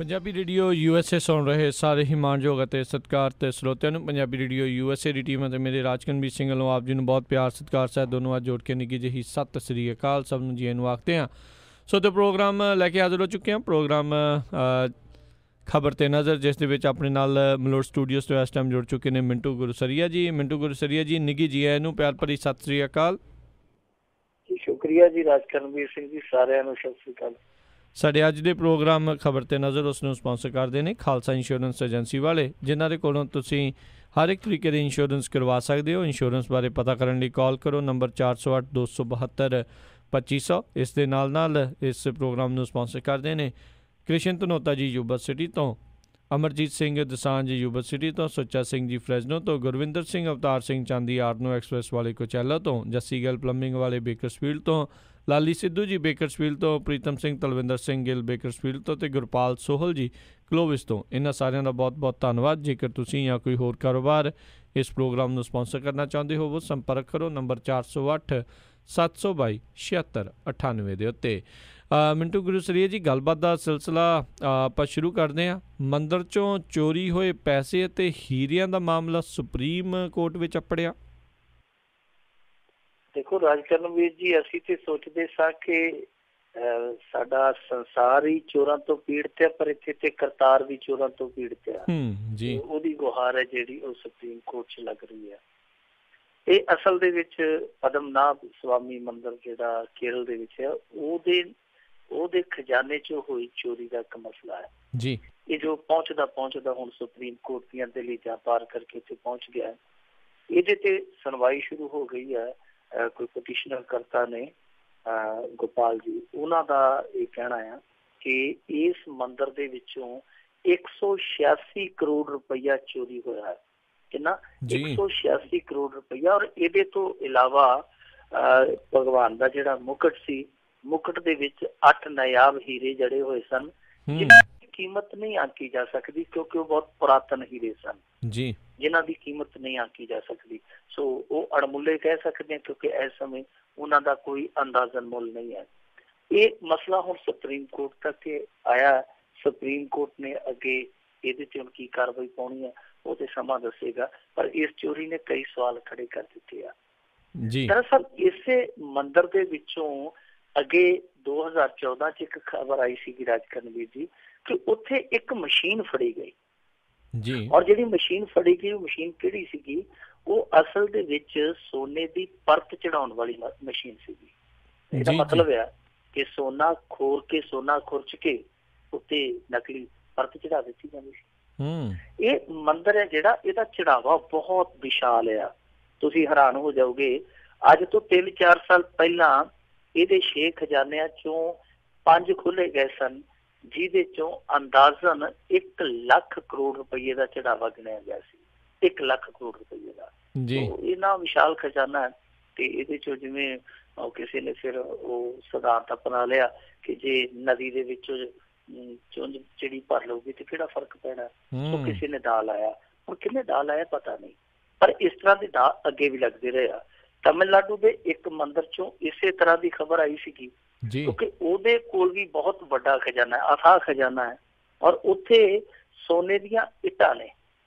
Punjabi radio USA ਸੁਣ ਰਹੇ ਸਾਰੇ ਹੀ ਮਾਣਯੋਗ ਅਤੇ ਸਤਿਕਾਰਤ ਸਰੋਤਿਆਂ ਨੂੰ ਪੰਜਾਬੀ ਰੇਡੀਓ USA ਦੀ ਟੀਮ ਅਤੇ ਮੇਰੇ ਰਾਜਕਨਵੀਰ ਸਿੰਘ ਵੱਲੋਂ ਆਪ ਜੀ ਨੂੰ ਬਹੁਤ ਪਿਆਰ ਸਤਿਕਾਰ ਸਾਹਿਬ ਦੋਨੋਂ ਅੱਜ ਜੋੜ ਕੇ ਨਿੱਘੀ ਜਿਹੀ ਸਤਿ ਸ੍ਰੀ ਅਕਾਲ ਸਭ ਨੂੰ ਜੀ ਨੂੰ ਆਖਦੇ ਹਾਂ। ਸੋ ਤੇ ਪ੍ਰੋਗਰਾਮ ਲੈ ਕੇ ਹਾਜ਼ਰ ਹੋ ਚੁੱਕੇ ਹਾਂ। ਪ੍ਰੋਗਰਾਮ ਖਬਰ 'ਤੇ ਨਜ਼ਰ, ਜਿਸ ਦੇ ਵਿੱਚ ਆਪਣੇ ਨਾਲ ਮਲੋਟ ਸਟੂਡੀਓਜ਼ ਤੋਂ ਇਸ ਟਾਈਮ ਜੁੜ ਚੁੱਕੇ ਨੇ ਮਿੰਟੂ ਗੁਰਸਰੀਆ ਜੀ। ਮਿੰਟੂ ਗੁਰਸਰੀਆ ਜੀ, ਨਿੱਘੀ ਜੀ ਇਹਨੂੰ ਪਿਆਰ ਭਰੀ ਸਤਿ ਸ੍ਰੀ ਅਕਾਲ ਜੀ। ਸ਼ੁਕਰੀਆ ਜੀ ਰਾਜਕਨਵੀਰ ਸਿੰਘ ਜੀ, ਸਾਰਿਆਂ ਨੂੰ ਸਤਿ ਸ੍ਰੀ ਅਕਾਲ। ਸਾਡੇ ਅੱਜ ਦੇ ਪ੍ਰੋਗਰਾਮ ਖਬਰ 'ਤੇ ਨਜ਼ਰ ਉਸ ਨੂੰ ਸਪਾਂਸਰ ਕਰਦੇ ਨੇ ਖਾਲਸਾ ਇੰਸ਼ੋਰੈਂਸ ਏਜੰਸੀ ਵਾਲੇ, ਜਿਨ੍ਹਾਂ ਦੇ ਕੋਲੋਂ ਤੁਸੀਂ ਹਰ ਇੱਕ ਤਰੀਕੇ ਦੇ ਇੰਸ਼ੋਰੈਂਸ ਕਰਵਾ ਸਕਦੇ ਹੋ। ਇੰਸ਼ੋਰੈਂਸ ਬਾਰੇ ਪਤਾ ਕਰਨ ਲਈ ਕਾਲ ਕਰੋ ਨੰਬਰ 408 272 2500। ਇਸ ਦੇ ਨਾਲ ਨਾਲ ਇਸ ਪ੍ਰੋਗਰਾਮ ਨੂੰ ਸਪਾਂਸਰ ਕਰਦੇ ਨੇ ਕ੍ਰਿਸ਼ਨ ਧਨੋਤਾ ਜੀ ਯੂਬਾ ਸਿਟੀ ਤੋਂ, ਅਮਰਜੀਤ ਸਿੰਘ ਦਸਾਂਝ ਯੂਬਾ ਸਿਟੀ ਤੋਂ, ਸੁੱਚਾ ਸਿੰਘ ਜੀ ਫਰੈਜ਼ਨੋ ਤੋਂ, ਗੁਰਵਿੰਦਰ ਸਿੰਘ ਅਵਤਾਰ ਸਿੰਘ ਚਾਂਦੀ ਆਰਨੋ ਐਕਸਪ੍ਰੈਸ ਵਾਲੇ ਕੋਚੈਲਾ ਤੋਂ, ਜੱਸੀ ਗੱਲ ਪਲੰਬਿੰਗ ਵਾਲੇ ਬੇਕਰਸਫੀਲਡ ਤੋਂ, ਲਾਲੀ ਸਿੱਧੂ ਜੀ ਬੇਕਰਸਫੀਲਡ ਤੋਂ, ਪ੍ਰੀਤਮ ਸਿੰਘ ਤਲਵਿੰਦਰ ਸਿੰਘ ਗਿੱਲ ਬੇਕਰਸਫੀਲਡ ਤੋਂ ਅਤੇ ਗੁਰਪਾਲ ਸੋਹਲ ਜੀ ਕਲੋਵਿਸ ਤੋਂ। ਇਹਨਾਂ ਸਾਰਿਆਂ ਦਾ ਬਹੁਤ ਬਹੁਤ ਧੰਨਵਾਦ। ਜੇਕਰ ਤੁਸੀਂ ਜਾਂ ਕੋਈ ਹੋਰ ਕਾਰੋਬਾਰ ਇਸ ਪ੍ਰੋਗਰਾਮ ਨੂੰ ਸਪਾਂਸਰ ਕਰਨਾ ਚਾਹੁੰਦੇ ਹੋ, ਸੰਪਰਕ ਕਰੋ ਨੰਬਰ 408 722 7698 ਦੇ ਉੱਤੇ। ਮਿੰਟੂ ਗੁਰਸਰੀਆ ਜੀ, ਗੱਲਬਾਤ ਦਾ ਸਿਲਸਿਲਾ ਆਪਾਂ ਸ਼ੁਰੂ ਕਰਦੇ ਹਾਂ। ਮੰਦਰ 'ਚੋਂ ਚੋਰੀ ਹੋਏ ਪੈਸੇ ਅਤੇ ਹੀਰਿਆਂ ਦਾ ਮਾਮਲਾ ਸੁਪਰੀਮ ਕੋਰਟ ਵਿੱਚ ਅੱਪੜਿਆ। ਦੇਖੋ ਰਾਜਕਰਨਵੀਰ ਜੀ, ਅਸੀਂ ਤੇ ਸੋਚਦੇ ਸਾਂ ਕਿ ਸਾਡਾ ਸੰਸਾਰ ਹੀ ਚੋਰਾਂ ਤੋਂ ਪੀੜਤ ਹੈ, ਪਰ ਇੱਥੇ ਤੇ ਕਰਤਾਰ ਵੀ ਚੋਰਾਂ ਤੋਂ ਪੀੜਤ ਹੈ ਜੀ। ਉਹਦੀ ਗੁਹਾਰ ਹੈ ਜਿਹੜੀ ਉਹ ਸੁਪਰੀਮ ਕੋਰਟ 'ਚ ਲੱਗ ਰਹੀ ਹੈ। ਇਹ ਅਸਲ ਦੇ ਵਿੱਚ ਪਦਮਨਾਭ ਸਵਾਮੀ ਮੰਦਰ ਜਿਹੜਾ ਕੇਰਲ ਦੇ ਵਿੱਚ ਹੈ, ਉਹਦੇ ਖਜ਼ਾਨੇ 'ਚ ਹੋਈ ਚੋਰੀ ਦਾ ਇੱਕ ਮਸਲਾ ਹੈ ਜੀ। ਇਹ ਜੋ ਪਹੁੰਚਦਾ ਹੁਣ ਸੁਪਰੀਮ ਕੋਰਟ ਦੀਆਂ ਦਲੀਲਾਂ ਪਾਰ ਕਰਕੇ ਇੱਥੇ ਪਹੁੰਚ ਗਿਆ ਹੈ। ਇਹਦੇ ਤੇ ਸੁਣਵਾਈ ਸ਼ੁਰੂ ਹੋ ਗਈ ਹੈ। ਕੋਈ ਪਟੀਸ਼ਨਰ ਕਰਤਾ ਨੇ ਗੋਪਾਲ ਜੀ, ਉਹਨਾਂ ਦਾ ਇਹ ਕਹਿਣਾ ਆ ਕਿ ਇਸ ਮੰਦਰ ਦੇ ਵਿੱਚੋਂ 186 ਕਰੋੜ ਰੁਪਈਆ ਚੋਰੀ ਹੋਇਆ ਹੈ। ਕਿੰਨਾ? 186 ਕਰੋੜ ਰੁਪਈਆ। ਔਰ ਇਹਦੇ ਤੋਂ ਇਲਾਵਾ ਭਗਵਾਨ ਦਾ ਜਿਹੜਾ ਮੁਕਟ ਸੀ, ਮੁਕਟ ਦੇ ਵਿੱਚ 8 ਨਾਯਾਬ ਹੀਰੇ ਜੜੇ ਹੋਏ ਸਨ, ਜਿਹਨਾਂ ਦੀ ਕੀਮਤ ਨਹੀਂ ਆਂਕੀ ਜਾ ਸਕਦੀ ਕਿਉਂਕਿ ਉਹ ਬਹੁਤ ਪੁਰਾਤਨ ਹੀਰੇ ਸਨ ਜੀ, ਜਿਨ੍ਹਾਂ ਦੀ ਕੀਮਤ ਨਹੀਂ ਆਂਕੀ ਜਾ ਸਕਦੀ। ਸੋ ਉਹ ਅਣਮੁੱਲੇ ਕਹਿ ਸਕਦੇ ਹਾਂ ਕਿਉਂਕਿ ਇਸ ਸਮੇਂ ਉਹਨਾਂ ਦਾ ਕੋਈ ਅੰਦਾਜ਼ਨ ਮੁੱਲ ਨਹੀਂ ਹੈ। ਇਹ ਮਸਲਾ ਹੁਣ ਸੁਪਰੀਮ ਕੋਰਟ ਤੱਕ ਆਇਆ। ਸੁਪਰੀਮ ਕੋਰਟ ਨੇ ਅੱਗੇ ਇਹਦੇ 'ਚ ਹੁਣ ਕੀ ਕਾਰਵਾਈ ਪਾਉਣੀ ਹੈ ਉਹ ਤੇ ਸਮਾਂ ਦੱਸੇਗਾ, ਪਰ ਇਸ ਚੋਰੀ ਨੇ ਕਈ ਸਵਾਲ ਖੜੇ ਕਰ ਦਿੱਤੇ ਆ ਜੀ। ਦਰਅਸਲ ਇਸੇ ਮੰਦਰ ਦੇ ਵਿੱਚੋਂ ਅੱਗੇ 2014 'ਚ ਇੱਕ ਖਬਰ ਆਈ ਸੀਗੀ ਰਾਜਕਰਨਵੀਰ ਜੀ ਕਿ ਉੱਥੇ ਇੱਕ ਮਸ਼ੀਨ ਫੜੀ ਗਈ ਜੀ। ਔਰ ਜਿਹੜੀ ਮਸ਼ੀਨ ਫੜੀ ਗਈ, ਉਹ ਮਸ਼ੀਨ ਕਿਹੜੀ ਸੀਗੀ? ਉਹ ਅਸਲ ਦੇ ਵਿੱਚ ਸੋਨੇ ਦੀ ਪਰਤ ਚੜਾਉਣ ਵਾਲੀ ਮਸ਼ੀਨ ਸੀਗੀ। ਇਹਦਾ ਮਤਲਬ ਆ ਕਿ ਸੋਨਾ ਖੁਰਚ ਕੇ ਉੱਤੇ ਨਕਲੀ ਪਰਤ ਚੜਾ ਦਿੱਤੀ ਜਾਂਦੀ ਸੀ। ਇਹ ਮੰਦਰ ਹੈ ਜਿਹੜਾ, ਇਹਦਾ ਚੜਾਵਾ ਬਹੁਤ ਵਿਸ਼ਾਲ ਆ। ਤੁਸੀਂ ਹੈਰਾਨ ਹੋ ਜਾਓਗੇ। ਅੱਜ ਤੋਂ 3-4 ਸਾਲ ਪਹਿਲਾਂ ਇਹਦੇ 6 ਖਜ਼ਾਨਿਆਂ ਚੋਂ 5 ਖੋਲੇ ਗਏ ਸਨ, ਜਿਹਦੇ ਚੋਂ ਅੰਦਾਜ਼ਨ 1 ਲੱਖ ਕਰੋੜ ਰੁਪਈਏ ਦਾ ਚੜਾਵਾ ਗਿਣਿਆ ਗਿਆ ਸੀ। 1 ਲੱਖ ਕਰੋੜ ਰੁਪਈਏ ਦਾ ਇੰਨਾ ਵਿਸ਼ਾਲ ਖਜ਼ਾਨਾ ਹੈ। ਤੇ ਇਹਦੇ ਚੋਂ ਜਿਵੇਂ ਕਿਸੇ ਨੇ ਫਿਰ ਉਹ ਸਿਧਾਂਤ ਅਪਣਾ ਲਿਆ ਕਿ ਜੇ ਨਦੀ ਦੇ ਵਿੱਚੋਂ ਚੁੰਝ ਚਿੜੀ ਭਰ ਲਊਗੀ ਤੇ ਕਿਹੜਾ ਫਰਕ ਪੈਣਾ। ਸੋ ਕਿਸੇ ਨੇ ਦਾਅ ਲਾਇਆ, ਹੁਣ ਕਿੰਨੇ ਦਾਅ ਲਾਇਆ ਪਤਾ ਨਹੀਂ, ਪਰ ਇਸ ਤਰ੍ਹਾਂ ਦੇ ਦਾਅ ਅੱਗੇ ਵੀ ਲੱਗਦੇ ਰਹੇ ਆ। ਤਮਿਲਨਾਡੂ ਦੇ ਇੱਕ ਮੰਦਰ ਚੋਂ ਇਸੇ ਤਰ੍ਹਾਂ ਦੀ ਖਬਰ ਆਈ ਸੀਗੀ ਕਿਉਂਕਿ ਉਹਦੇ ਕੋਲ ਵੀ ਬਹੁਤ ਵੱਡਾ ਖਜ਼ਾਨਾ ਹੈ, ਅਥਾਹ ਖਜ਼ਾਨਾ ਹੈ। ਔਰ ਉੱਥੇ ਸੋਨੇ ਦੀਆਂ ਇੱਟਾਂ ਨੇ,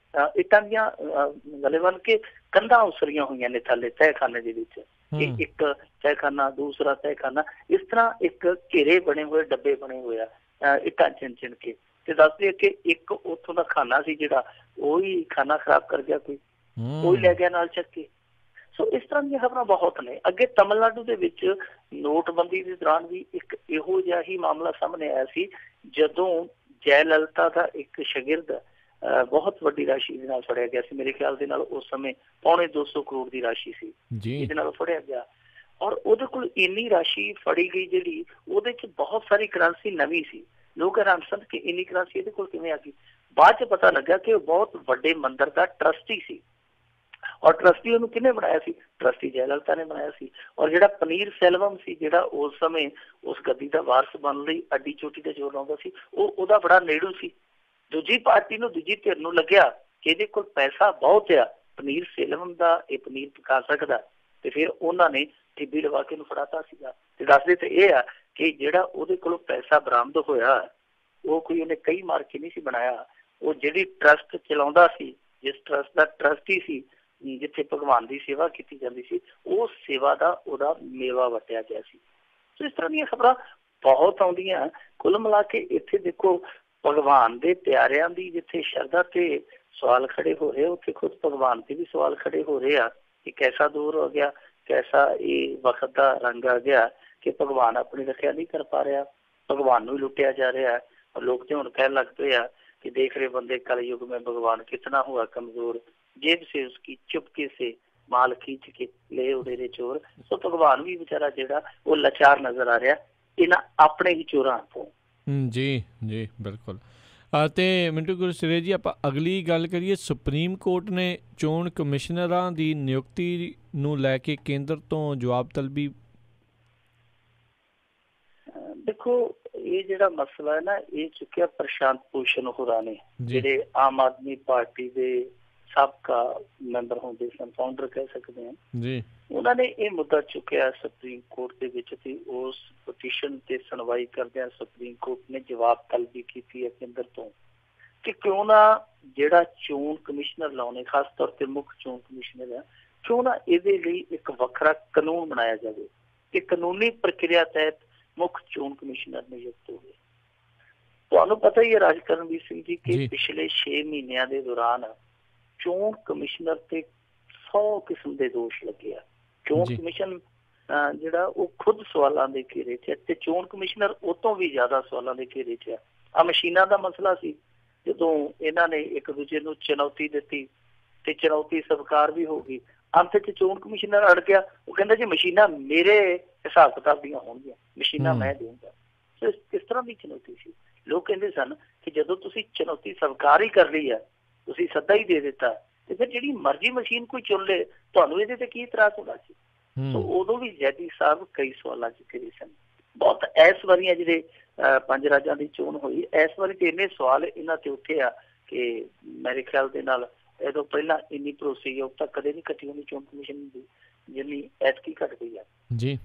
ਇੱਟਾਂ ਦੀਆਂ ਗਲੇ ਬੰਨ ਕੇ ਕੰਧਾਂ ਉਸਰੀਆਂ ਹੋਈਆਂ ਨੇ ਥੱਲੇ ਤਹਿਖਾਨੇ ਦੇ ਵਿੱਚ। ਇੱਕ ਤਹਿਖਾਨਾ, ਦੂਸਰਾ ਤਹਿਖਾਨਾ, ਇਸ ਤਰ੍ਹਾਂ ਇੱਕ ਘੇਰੇ ਬਣੇ ਹੋਏ, ਡੱਬੇ ਬਣੇ ਹੋਏ ਆ ਇੱਟਾਂ ਚਿਣ ਕੇ। ਤੇ ਦੱਸਦੇ ਕਿ ਇੱਕ ਉੱਥੋਂ ਦਾ ਖਾਨਾ ਸੀ ਜਿਹੜਾ, ਉਹੀ ਖਾਨਾ ਖਰਾਬ ਕਰ ਗਿਆ, ਕੋਈ ਲੈ ਗਿਆ ਨਾਲ ਚੱਕ ਕੇ। ਸੋ ਇਸ ਤਰ੍ਹਾਂ ਦੀਆਂ ਖਬਰਾਂ ਬਹੁਤ ਨੇ। ਅੱਗੇ ਤਮਿਲਨਾਡੂ ਦੇ ਵਿੱਚ ਨੋਟਬੰਦੀ ਦੇ ਦੌਰਾਨ ਵੀ ਇੱਕ ਇਹੋ ਜਿਹਾ ਹੀ ਮਾਮਲਾ ਸਾਹਮਣੇ ਆਇਆ ਸੀ, ਜਦੋਂ ਜੈ ਲਲਿਤਾ ਦਾ ਇੱਕ ਸ਼ਾਗਿਰਦ ਬਹੁਤ ਵੱਡੀ ਰਾਸ਼ੀ ਦੇ ਨਾਲ ਫੜਿਆ ਗਿਆ ਸੀ। ਮੇਰੇ ਖਿਆਲ ਦੇ ਨਾਲ ਉਸ ਸਮੇਂ 250 ਕਰੋੜ ਦੀ ਰਾਸ਼ੀ ਸੀ ਇਹਦੇ ਨਾਲ ਫੜਿਆ ਗਿਆ। ਔਰ ਉਹਦੇ ਕੋਲ ਇੰਨੀ ਰਾਸ਼ੀ ਫੜੀ ਗਈ ਜਿਹੜੀ ਉਹਦੇ 'ਚ ਬਹੁਤ ਸਾਰੀ ਕਰੰਸੀ ਨਵੀਂ ਸੀ। ਲੋਕ ਹੈਰਾਨ ਸਨ ਕਿ ਇੰਨੀ ਕਰੰਸੀ ਇਹਦੇ ਕੋਲ ਕਿਵੇਂ ਆ ਗਈ। ਬਾਅਦ 'ਚ ਪਤਾ ਲੱਗਾ ਕਿ ਉਹ ਬਹੁਤ ਵੱਡੇ ਮੰਦਰ ਦਾ ਟਰਸਟੀ ਸੀ। ਔਰ ਟਰਸਟੀ ਉਹਨੂੰ ਕਿਹਨੇ ਬਣਾਇਆ ਸੀ? ਟਰਸਟੀ ਜੈ ਲਲਿਤਾ ਨੇ ਬਣਾਇਆ ਸੀ। ਔਰ ਜਿਹੜਾ ਪਨੀਰ ਸੈਲਵਮ ਸੀ, ਜਿਹੜਾ ਉਸ ਸਮੇਂ ਉਸ ਗੱਦੀ ਦਾ ਵਾਰਸ ਬਣਨ ਲਈ ਅੱਡੀ ਚੋਟੀ ਤੇ ਜ਼ੋਰ ਲਾਉਂਦਾ ਸੀ, ਉਹ ਉਹਦਾ ਬੜਾ ਨੇੜੂ ਸੀ। ਦੂਜੀ ਪਾਰਟੀ ਨੂੰ, ਦੂਜੀ ਧਿਰ ਨੂੰ ਲੱਗਿਆ ਕਿ ਇਹਦੇ ਕੋਲ ਪੈਸਾ ਬਹੁਤ ਆ, ਪਨੀਰ ਸੇਲਵਮ ਦਾ ਇਹ ਪਨੀਰ ਪਕਾ ਸਕਦਾ, ਤੇ ਫਿਰ ਉਹਨਾਂ ਨੇ ਟਿੱਬੀ ਲਵਾ ਕੇ ਇਹਨੂੰ ਫੜਾਤਾ ਸੀਗਾ। ਤੇ ਦੱਸਦੇ ਤੇ ਇਹ ਆ ਕਿ ਜਿਹੜਾ ਉਹਦੇ ਕੋਲੋਂ ਪੈਸਾ ਬਰਾਮਦ ਹੋਇਆ ਉਹ ਕੋਈ ਉਹਨੇ ਕਈ ਮਾਰ ਕੇ ਨਹੀਂ ਸੀ ਬਣਾਇਆ। ਉਹ ਜਿਹੜੀ ਟਰਸਟ ਚਲਾਉਂਦਾ ਸੀ, ਜਿਸ ਟਰਸਟ ਦਾ ਟਰਸਟੀ ਸੀ, ਜਿੱਥੇ ਭਗਵਾਨ ਦੀ ਸੇਵਾ ਕੀਤੀ ਜਾਂਦੀ ਸੀ, ਉਸ ਸੇਵਾ ਦਾ ਉਹਦਾ ਮੇਵਾ ਵਟਿਆ ਗਿਆ ਸੀ। ਸੋ ਇਸ ਤਰ੍ਹਾਂ ਦੀਆਂ ਖਬਰਾਂ ਬਹੁਤ ਆਉਂਦੀਆਂ। ਕੁੱਲ ਮਿਲਾ ਕੇ ਇੱਥੇ ਦੇਖੋ, ਭਗਵਾਨ ਦੇ ਪਿਆਰਿਆਂ ਦੀ ਜਿੱਥੇ ਸ਼ਰਧਾ ਤੇ ਸਵਾਲ ਖੜੇ ਹੋ ਰਹੇ, ਉੱਥੇ ਖੁਦ ਭਗਵਾਨ ਤੇ ਵੀ ਸਵਾਲ ਖੜੇ ਹੋ ਰਹੇ ਆ ਕਿ ਕੈਸਾ ਦੂਰ ਹੋ ਗਿਆ, ਕੈਸਾ ਇਹ ਵਕਤ ਦਾ ਰੰਗ ਆ ਗਿਆ ਕਿ ਭਗਵਾਨ ਆਪਣੀ ਰੱਖਿਆ ਨਹੀਂ ਕਰ ਪਾ ਰਿਹਾ, ਭਗਵਾਨ ਨੂੰ ਹੀ ਲੁੱਟਿਆ ਜਾ ਰਿਹਾ। ਔਰ ਲੋਕ ਤੇ ਹੁਣ ਕਹਿਣ ਲੱਗ ਪਏ ਆ कि देख रहे बंदे कल युग में भगवान कितना हुआ कमजोर, जेब से उसकी चुपके से माल खींच के ले उड़ेरे चोर। तो भगवान भी बेचारा जेड़ा वो लाचार नजर आ रहा इन्हां अपने ही चोरां ਤੋਂ। जी जी बिल्कुल। ਤੇ ਮਿੰਟੂ ਗੁਰਸਰੇ ਜੀ, ਆਪਾਂ ਅਗਲੀ ਗੱਲ ਕਰੀਏ। ਸੁਪਰੀਮ ਕੋਰਟ ਨੇ ਚੋਣ ਕਮਿਸ਼ਨਰਾਂ ਦੀ ਨਿਯੁਕਤੀ ਨੂੰ ਲੈ ਕੇ ਕੇਂਦਰ ਤੋਂ ਜਵਾਬ ਤਲਬੀ। देखो ये ਜਿਹੜਾ ਮਸਲਾ ਹੈ ਨਾ, ਇਹ ਚੁੱਕਿਆ ਪ੍ਰਸ਼ਾਂਤ ਭੂਸ਼ਣ ਹੋਰਾਂ ਨੇ, ਜਿਹੜੇ ਆਮ ਆਦਮੀ ਪਾਰਟੀ ਦੇ ਸਾਬਕਾ ਮੈਂਬਰ ਹੁੰਦੇ ਸਨ, ਫਾਊਂਡਰ ਕਹਿ ਸਕਦੇ ਹਾਂ ਜੀ। ਉਹਨਾਂ ਨੇ ਇਹ ਮੁੱਦਾ ਚੁੱਕਿਆ ਸੁਪਰੀਮ ਕੋਰਟ ਦੇ ਵਿੱਚ ਤੇ ਉਸ ਪਟੀਸ਼ਨ ਤੇ ਸੁਣਵਾਈ ਕਰਦਿਆਂ ਸੁਪਰੀਮ ਕੋਰਟ ਨੇ ਜਵਾਬ ਤਲਬੀ ਕੀਤੀ ਹੈ ਕੇਂਦਰ ਤੋਂ ਕਿ ਕਿਉਂ ਨਾ ਜਿਹੜਾ ਚੋਣ ਕਮਿਸ਼ਨਰ ਲਾਉਣੇ, ਖਾਸ ਤੌਰ ਤੇ ਮੁੱਖ ਚੋਣ ਕਮਿਸ਼ਨਰ ਹੈ, ਕਿਉਂ ਨਾ ਇਹਦੇ ਲਈ ਇੱਕ ਵੱਖਰਾ ਕਾਨੂੰਨ ਬਣਾਇਆ ਜਾਵੇ ਕਿ ਕਾਨੂੰਨੀ ਪ੍ਰਕਿਰਿਆ ਤਹਿਤ ਮੁੱਖ ਚੋਣ ਕਮਿਸ਼ਨਰ ਨਿਯੁਕਤ ਹੋਵੇ। ਤੁਹਾਨੂੰ ਪਤਾ ਹੀ ਹੈ ਰਾਜ ਕਰਨਵੀਰ ਸਿੰਘ ਜੀ ਕਿ ਪਿਛਲੇ 6 ਮਹੀਨਿਆਂ ਦੇ ਦੌਰਾਨ ਚੋਣ ਕਮਿਸ਼ਨਰ ਤੇ 100 ਕਿਸਮ ਦੇ ਦੋਸ਼ ਲੱਗੇ ਆ। ਚੋਣ ਕਮਿਸ਼ਨ ਜਿਹੜਾ ਉਹ ਖੁਦ ਸਵਾਲਾਂ ਦੇ ਘੇਰੇ 'ਚ ਹੈ ਤੇ ਚੋਣ ਕਮਿਸ਼ਨਰ ਉਹ ਤੋਂ ਵੀ ਜ਼ਿਆਦਾ ਸਵਾਲਾਂ ਦੇ ਘੇਰੇ 'ਚ ਹੈ। ਆ ਮਸ਼ੀਨਾਂ ਦਾ ਮਸਲਾ ਸੀ, ਜਦੋਂ ਇਹਨਾਂ ਨੇ ਇੱਕ ਦੂਜੇ ਨੂੰ ਚੁਣੌਤੀ ਦਿੱਤੀ ਤੇ ਚੁਣੌਤੀ ਸਵੀਕਾਰ ਵੀ ਹੋ ਗਈ, ਅੰਤ 'ਚ ਚੋਣ ਕਮਿਸ਼ਨਰ ਅੜ ਗਿਆ। ਉਹ ਕਹਿੰਦਾ ਜੀ ਮਸ਼ੀਨਾਂ ਮੇਰੇ ਹਿਸਾਬ ਕਿਤਾਬ ਦੀਆਂ ਹੋਣਗੀਆਂ, ਮਸ਼ੀਨਾਂ ਮੈਂ ਦੇਊਂਗਾ। ਸੋ ਇਸ ਤਰ੍ਹਾਂ ਦੀ ਚੁਣੌਤੀ ਸੀ। ਲੋਕ ਕਹਿੰਦੇ ਸਨ ਕਿ ਜਦੋਂ ਤੁਸੀਂ ਚੁਣੌਤੀ ਸਵੀਕਾਰ ਹੀ ਕਰ ਲਈ ਹੈ, ਤੁਸੀਂ ਸੱਦਾ ਹੀ ਦੇ ਦਿੱਤਾ, ਤੇ ਫਿਰ ਜਿਹੜੀ ਮਰਜ਼ੀ ਮਸ਼ੀਨ ਕੋਈ ਚੁਣ ਲੇ, ਤੁਹਾਨੂੰ ਇਹਦੇ ਤੇ ਕੀ ਇਤਰਾਜ਼ ਹੋਣਾ ਸੀ। ਸੋ ਉਦੋਂ ਵੀ ਜੈਦੀ ਸਾਹਿਬ ਕਈ ਸਵਾਲਾਂ 'ਚ ਘਿਰੇ ਸਨ। ਬਹੁਤ ਇਸ ਵਾਰੀ ਜਿਹੜੇ 5 ਰਾਜਾਂ ਦੀ ਚੋਣ ਹੋਈ, ਇਸ ਵਾਰੀ ਤੇ ਇੰਨੇ ਸਵਾਲ ਇਹਨਾਂ ਤੇ ਉੱਠੇ ਆ ਕਿ ਮੇਰੇ ਖਿਆਲ ਦੇ ਨਾਲ ਇਹਦੋਂ ਪਹਿਲਾਂ ਇੰਨੀ ਭਰੋਸੇਯੋਗਤਾ ਕਦੇ ਨਹੀਂ ਘਟੀ ਹੋਣੀ ਚੋਣ ਕਮਿਸ਼ਨ ਦੀ ਜਿੰਨੀ ਐਤਕੀ ਘਟ ਗਈ ਆ ਜੀ।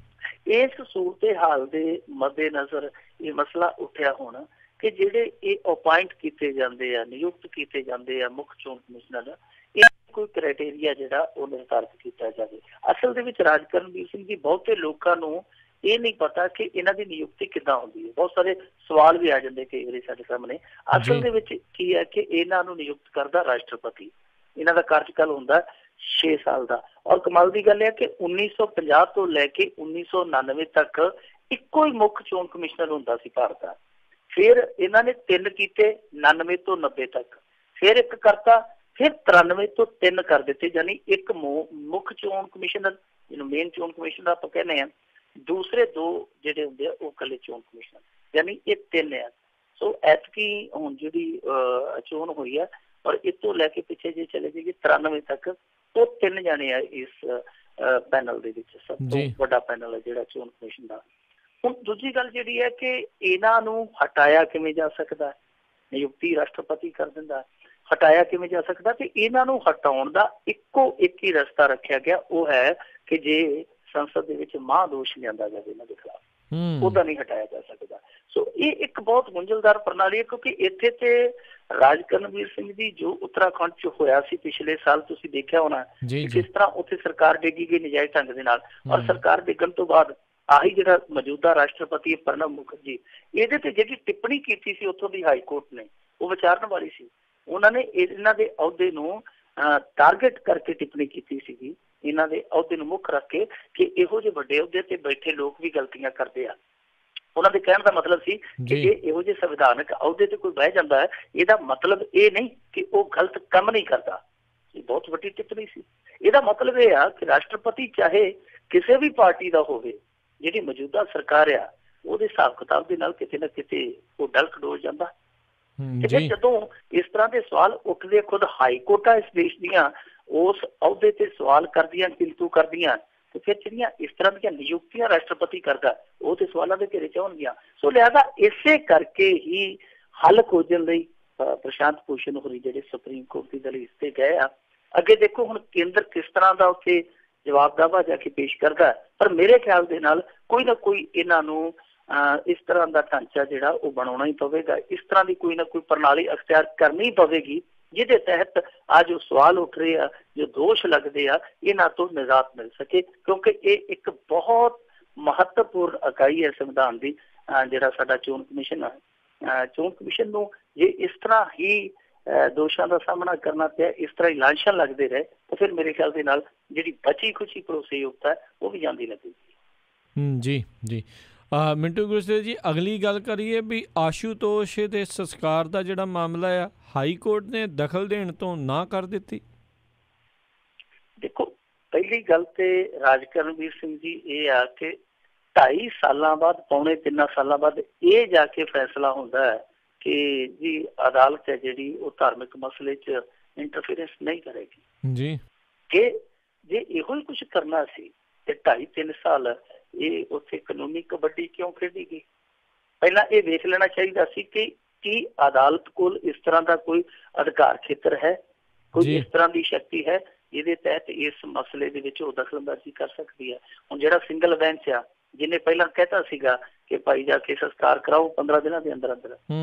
ਇਸ ਸੂਰਤ ਹਾਲ ਦੇ ਮੱਦੇ ਨਜ਼ਰ ਇਹ ਮਸਲਾ ਉੱਠਿਆ ਹੁਣ ਕਿ ਜਿਹੜੇ ਇਹ ਅਪਾਇੰਟ ਕੀਤੇ ਜਾਂਦੇ ਆ, ਨਿਯੁਕਤ ਕੀਤੇ ਜਾਂਦੇ ਆ ਮੁੱਖ ਚੋਣ ਕਮਿਸ਼ਨਰ, ਇਹ ਕੋਈ ਕ੍ਰਾਈਟੇਰੀਆ ਜਿਹੜਾ ਉਹ ਨਿਰਧਾਰਿਤ ਕੀਤਾ ਜਾਵੇ। ਅਸਲ ਦੇ ਵਿੱਚ ਰਾਜ ਕਰਨਵੀਰ ਸਿੰਘ ਜੀ, ਬਹੁਤੇ ਲੋਕਾਂ ਨੂੰ ਇਹ ਨਹੀਂ ਪਤਾ ਕਿ ਇਹਨਾਂ ਦੀ ਨਿਯੁਕਤੀ ਕਿੱਦਾਂ ਹੁੰਦੀ ਹੈ। ਬਹੁਤ ਸਾਰੇ ਸਵਾਲ ਵੀ ਆ ਜਾਂਦੇ ਕਈ ਵਾਰੀ ਸਾਡੇ ਸਾਹਮਣੇ। ਅਸਲ ਦੇ ਵਿੱਚ ਕੀ ਹੈ ਕਿ ਇਹਨਾਂ ਨੂੰ ਨਿਯੁਕਤ ਕਰਦਾ ਰਾਸ਼ਟਰਪਤੀ। ਇਹਨਾਂ ਦਾ ਕਾਰਜਕਾਲ ਹੁੰਦਾ 6 ਸਾਲ ਦਾ। ਔਰ ਕਮਾਲ ਦੀ ਗੱਲ ਹੈ ਕਿ 1950 ਤੋਂ ਲੈ ਕੇ 1999 ਤੱਕ ਇੱਕੋ ਹੀ ਮੁੱਖ ਚੋਣ ਕਮਿਸ਼ਨਰ ਹੁੰਦਾ ਸੀ ਭਾਰਤ ਦਾ। ਫਿਰ ਇਹਨਾਂ ਨੇ 3 ਕੀਤੇ 99 ਤੋਂ 90 ਤੱਕ, ਫਿਰ ਇੱਕ ਕਰਤਾ, ਫਿਰ 93 ਤੋਂ 3 ਕਰ ਦਿੱਤੇ। ਯਾਨੀ ਇੱਕ ਮੁੱਖ ਚੋਣ ਕਮਿਸ਼ਨਰ, ਜਿਹਨੂੰ ਮੇਨ ਚੋਣ ਕਮਿਸ਼ਨਰ ਆਪਾਂ ਕਹਿੰਦੇ ਹਾਂ, ਦੂਸਰੇ 2 ਜਿਹੜੇ ਹੁੰਦੇ ਆ ਉਹ ਇਕੱਲੇ ਚੋਣ ਕਮਿਸ਼ਨਰ, ਯਾਨੀ ਇਹ 3 ਆ। ਸੋ ਐਤਕੀ ਹੁਣ ਜਿਹੜੀ ਚੋਣ ਹੋਈ ਆ, ਔਰ ਇਹ ਤੋਂ ਲੈ ਕੇ ਪਿੱਛੇ ਜੇ ਚਲੇ ਜਾਈਏ 93 ਤੱਕ, ਉਹ 3 ਜਾਣੇ ਆ ਇਸ ਪੈਨਲ ਦੇ ਵਿੱਚ। ਸਭ ਤੋਂ ਵੱਡਾ ਪੈਨਲ ਹੈ ਜਿਹੜਾ ਚੋਣ ਕਮਿਸ਼ਨ ਦਾ। ਹੁਣ ਦੂਜੀ ਗੱਲ ਜਿਹੜੀ ਹੈ ਕਿ ਇਹਨਾਂ ਨੂੰ ਹਟਾਇਆ ਕਿਵੇਂ ਜਾ ਸਕਦਾ। ਨਿਯੁਕਤੀ ਰਾਸ਼ਟਰਪਤੀ ਕਰ ਦਿੰਦਾ, ਹਟਾਇਆ ਕਿਵੇਂ ਜਾ ਸਕਦਾ। ਤੇ ਇਹਨਾਂ ਨੂੰ ਹਟਾਉਣ ਦਾ ਇੱਕੋ ਇੱਕ ਹੀ ਰਸਤਾ ਰੱਖਿਆ ਗਿਆ, ਉਹ ਹੈ ਕਿ ਜੇ ਸੰਸਦ ਦੇ ਵਿੱਚ ਮਹਾਂਦੋਸ਼ ਲਿਆਂਦਾ ਜਾਵੇ ਇਹਨਾਂ ਦੇ ਖਿਲਾਫ, ਉਹਦਾ ਨਹੀਂ ਹਟਾਇਆ ਜਾ ਸਕਦਾ। ਸੋ ਇਹ ਇੱਕ ਬਹੁਤ ਗੁੰਝਲਦਾਰ ਪ੍ਰਣਾਲੀ ਹੈ, ਕਿਉਂਕਿ ਇੱਥੇ ਤੇ ਰਾਜ ਕਰਨਵੀਰ ਸਿੰਘ ਜੀ ਜੋ ਉੱਤਰਾਖੰਡ 'ਚ ਹੋਇਆ ਸੀ ਪਿਛਲੇ ਸਾਲ, ਤੁਸੀਂ ਦੇਖਿਆ ਹੋਣਾ ਕਿਸ ਤਰ੍ਹਾਂ ਉੱਥੇ ਸਰਕਾਰ ਡਿੱਗੀ ਗਈ ਨਜਾਇਜ਼ ਢੰਗ ਦੇ ਨਾਲ। ਔਰ ਸਰਕਾਰ ਡਿੱਗਣ ਤੋਂ ਬਾਅਦ ਆਹੀ ਜਿਹੜਾ ਮੌਜੂਦਾ ਰਾਸ਼ਟਰਪਤੀ ਪ੍ਰਣਬ ਮੁਖਰਜੀ, ਇਹਦੇ ਤੇ ਜਿਹੜੀ ਟਿੱਪਣੀ ਕੀਤੀ ਸੀ ਉੱਥੋਂ ਦੀ ਹਾਈ ਕੋਰਟ ਨੇ, ਉਹ ਵਿਚਾਰਨ ਵਾਲੀ ਸੀ। ਉਹਨਾਂ ਨੇ ਇਹਨਾਂ ਦੇ ਅਹੁਦੇ ਨੂੰ ਟਾਰਗੇਟ ਕਰਕੇ ਟਿੱਪਣੀ ਕੀਤੀ ਸੀਗੀ, ਇਹਨਾਂ ਦੇ ਅਹੁਦੇ ਨੂੰ ਮੁੱਖ ਰੱਖ ਕੇ ਕਿ ਇਹੋ ਜਿਹੇ ਵੱਡੇ ਅਹੁਦੇ ਤੇ ਬੈਠੇ ਲੋਕ ਵੀ ਗਲਤੀਆਂ ਕਰਦੇ ਆ। ਉਹਨਾਂ ਦੇ ਕਹਿਣ ਦਾ ਮਤਲਬ ਸੀ ਕਿ ਜੇ ਇਹੋ ਜਿਹੇ ਸੰਵਿਧਾਨਕ ਅਹੁਦੇ ਤੇ ਕੋਈ ਬਹਿ ਜਾਂਦਾ ਹੈ, ਇਹਦਾ ਮਤਲਬ ਇਹ ਨਹੀਂ ਕਿ ਉਹ ਗਲਤ ਕੰਮ ਨਹੀਂ ਕਰਦਾ। ਇਹ ਬਹੁਤ ਵੱਡੀ ਟਿੱਪਣੀ ਸੀ। ਇਹਦਾ ਮਤਲਬ ਇਹ ਆ ਕਿ ਰਾਸ਼ਟਰਪਤੀ ਚਾਹੇ ਕਿਸੇ ਵੀ ਪਾਰਟੀ ਦਾ ਹੋਵੇ, ਜਿਹੜੀ ਮੌਜੂਦਾ ਸਰਕਾਰ ਆ ਉਹਦੇ ਹਿਸਾਬ ਕਿਤਾਬ ਦੇ ਨਾਲ ਕਿਤੇ ਨਾ ਕਿਤੇ ਉਹ ਡਲਕ ਡੋਲ ਜਾਂਦਾ। ਤੇ ਜਦੋਂ ਇਸ ਤਰ੍ਹਾਂ ਦੇ ਸਵਾਲ ਉੱਠਦੇ, ਖੁਦ ਹਾਈ ਕੋਰਟਾਂ ਇਸ ਦੇਸ਼ ਦੀਆਂ ਉਸ ਅਹੁਦੇ ਤੇ ਸਵਾਲ ਕਰਦੀਆਂ, ਕਿੰਤੂ ਕਰਦੀਆਂ, ਤੇ ਫਿਰ ਜਿਹੜੀਆਂ ਇਸ ਤਰ੍ਹਾਂ ਦੀਆਂ ਨਿਯੁਕਤੀਆਂ ਰਾਸ਼ਟਰਪਤੀ ਕਰਦਾ, ਉਹ ਤੇ ਸਵਾਲਾਂ ਦੇ ਘੇਰੇ 'ਚ ਹੋਣਗੀਆਂ। ਸੋ ਲਿਹਾਜ਼ਾ ਇਸੇ ਕਰਕੇ ਹੀ ਹੱਲ ਖੋਜਣ ਲਈ ਪ੍ਰਸ਼ਾਂਤ ਭੂਸ਼ਣ ਹੋਰੀ ਜਿਹੜੇ ਸੁਪਰੀਮ ਕੋਰਟ ਦੀ ਦਲੀਲ ਤੇ ਗਏ ਆ। ਅੱਗੇ ਦੇਖੋ ਹੁਣ ਕੇਂਦਰ ਕਿਸ ਤਰ੍ਹਾਂ ਦਾ ਉੱਥੇ ਜਵਾਬ ਦਾਵਾ ਜਾ ਕੇ ਪੇਸ਼ ਕਰਦਾ, ਪਰ ਮੇਰੇ ਖਿਆਲ ਦੇ ਨਾਲ ਕੋਈ ਨਾ ਕੋਈ ਇਹਨਾਂ ਨੂੰ ਇਸ ਤਰ੍ਹਾਂ ਦਾ ਢਾਂਚਾ ਜਿਹੜਾ ਉਹ ਬਣਾਉਣਾ ਹੀ ਪਵੇਗਾ। ਇਸ ਤਰ੍ਹਾਂ ਦੀ ਕੋਈ ਨਾ ਕੋਈ ਪ੍ਰਣਾਲੀ ਅਖਤਿਆਰ ਕਰਨੀ ਪਵੇਗੀ ਜਿਹਦੇ ਤਹਿਤ ਆ ਜੋ ਸਵਾਲ ਉੱਠ ਰਹੇ ਆ, ਜੋ ਦੋਸ਼ ਲੱਗਦੇ ਆ, ਇਹਨਾਂ ਤੋਂ ਨਿਜਾਤ ਮਿਲ ਸਕੇ, ਕਿਉਂਕਿ ਇਹ ਇੱਕ ਬਹੁਤ ਮਹੱਤਵਪੂਰਨ ਇਕਾਈ ਹੈ ਸੰਵਿਧਾਨ ਦੀ। ਜਿਹੜਾ ਸਾਡਾ ਚੋਣ ਕਮਿਸ਼ਨ ਹੈ, ਚੋਣ ਕਮਿਸ਼ਨ ਨੂੰ ਜੇ ਇਸ ਤਰ੍ਹਾਂ ਹੀ ਦੋਸ਼ਾਂ ਦਾ ਸਾਹਮਣਾ ਕਰਨਾ ਪਿਆ, ਇਸ ਤਰ੍ਹਾਂ ਹੀ ਲਾਂਛਨ ਲੱਗਦੇ ਰਹੇ, ਤਾਂ ਫਿਰ ਮੇਰੇ ਖਿਆਲ ਦੇ ਨਾਲ ਜਿਹੜੀ ਬਚੀ ਖੁਚੀ ਭਰੋਸੇਯੋਗਤਾ ਹੈ ਉਹ ਵੀ ਜਾਂਦੀ ਲੱਗੇਗੀ। ਜੀ ਜੀ ਮਿੰਟੂ ਗੁਰਸੇਵਕ ਜੀ, ਅਗਲੀ ਗੱਲ ਕਰੀਏ ਵੀ ਆਸ਼ੂਤੋਸ਼ ਦੇ ਸੰਸਕਾਰ ਦਾ ਜਿਹੜਾ ਮਾਮਲਾ ਆ, ਹਾਈ ਕੋਰਟ ਨੇ ਦਖਲ ਦੇਣ ਤੋਂ ਨਾ ਕਰ ਦਿੱਤੀ। ਦੇਖੋ, ਪਹਿਲੀ ਗੱਲ ਤੇ ਰਾਜ ਕਰਨਵੀਰ ਸਿੰਘ ਜੀ ਇਹ ਆ ਕਿ 2.5 ਸਾਲਾਂ ਬਾਅਦ, ਪੌਣੇ 3 ਸਾਲਾਂ ਬਾਅਦ ਇਹ ਜਾ ਕੇ ਫੈਸਲਾ ਹੁੰਦਾ ਹੈ ਕਿ ਜੀ ਅਦਾਲਤ ਹੈ ਜਿਹੜੀ ਉਹ ਧਾਰਮਿਕ ਮਸਲੇ 'ਚ ਇੰਟਰਫੇਰੈਂਸ ਨਹੀਂ ਕਰੇਗੀ ਜੀ। ਕਿ ਜੇ ਇਹੋ ਹੀ ਕੁਛ ਕਰਨਾ ਸੀ ਤੇ 2.5-3 ਸਾਲ ਇਹ ਉੱਥੇ ਕਾਨੂੰਨੀ ਕਬੱਡੀ ਕਿਉਂ ਖੇਡੀ ਗਈ? ਪਹਿਲਾਂ ਇਹ ਵੇਖ ਲੈਣਾ ਚਾਹੀਦਾ ਸੀ ਕਿ ਕੀ ਅਦਾਲਤ ਕੋਲ ਇਸ ਤਰ੍ਹਾਂ ਦਾ ਕੋਈ ਅਧਿਕਾਰ ਖੇਤਰ ਹੈ, ਕੋਈ ਇਸ ਤਰ੍ਹਾਂ ਦੀ ਸ਼ਕਤੀ ਹੈ ਜਿਹਦੇ ਤਹਿਤ ਇਸ ਮਸਲੇ ਦੇ ਵਿੱਚ ਉਹ ਦਖਲਅੰਦਾਜ਼ੀ ਕਰ ਸਕਦੀ ਹੈ। ਹੁਣ ਜਿਹੜਾ ਸਿੰਗਲ ਬੈਂਚ ਆ, ਜਿਹਨੇ ਪਹਿਲਾਂ ਕਹਿਤਾ ਸੀਗਾ ਕਿ ਭਾਈ ਜਾ ਕੇ ਸੰਸਕਾਰ ਕਰਾਓ 15 ਦਿਨਾਂ ਦੇ ਅੰਦਰ ਅੰਦਰ,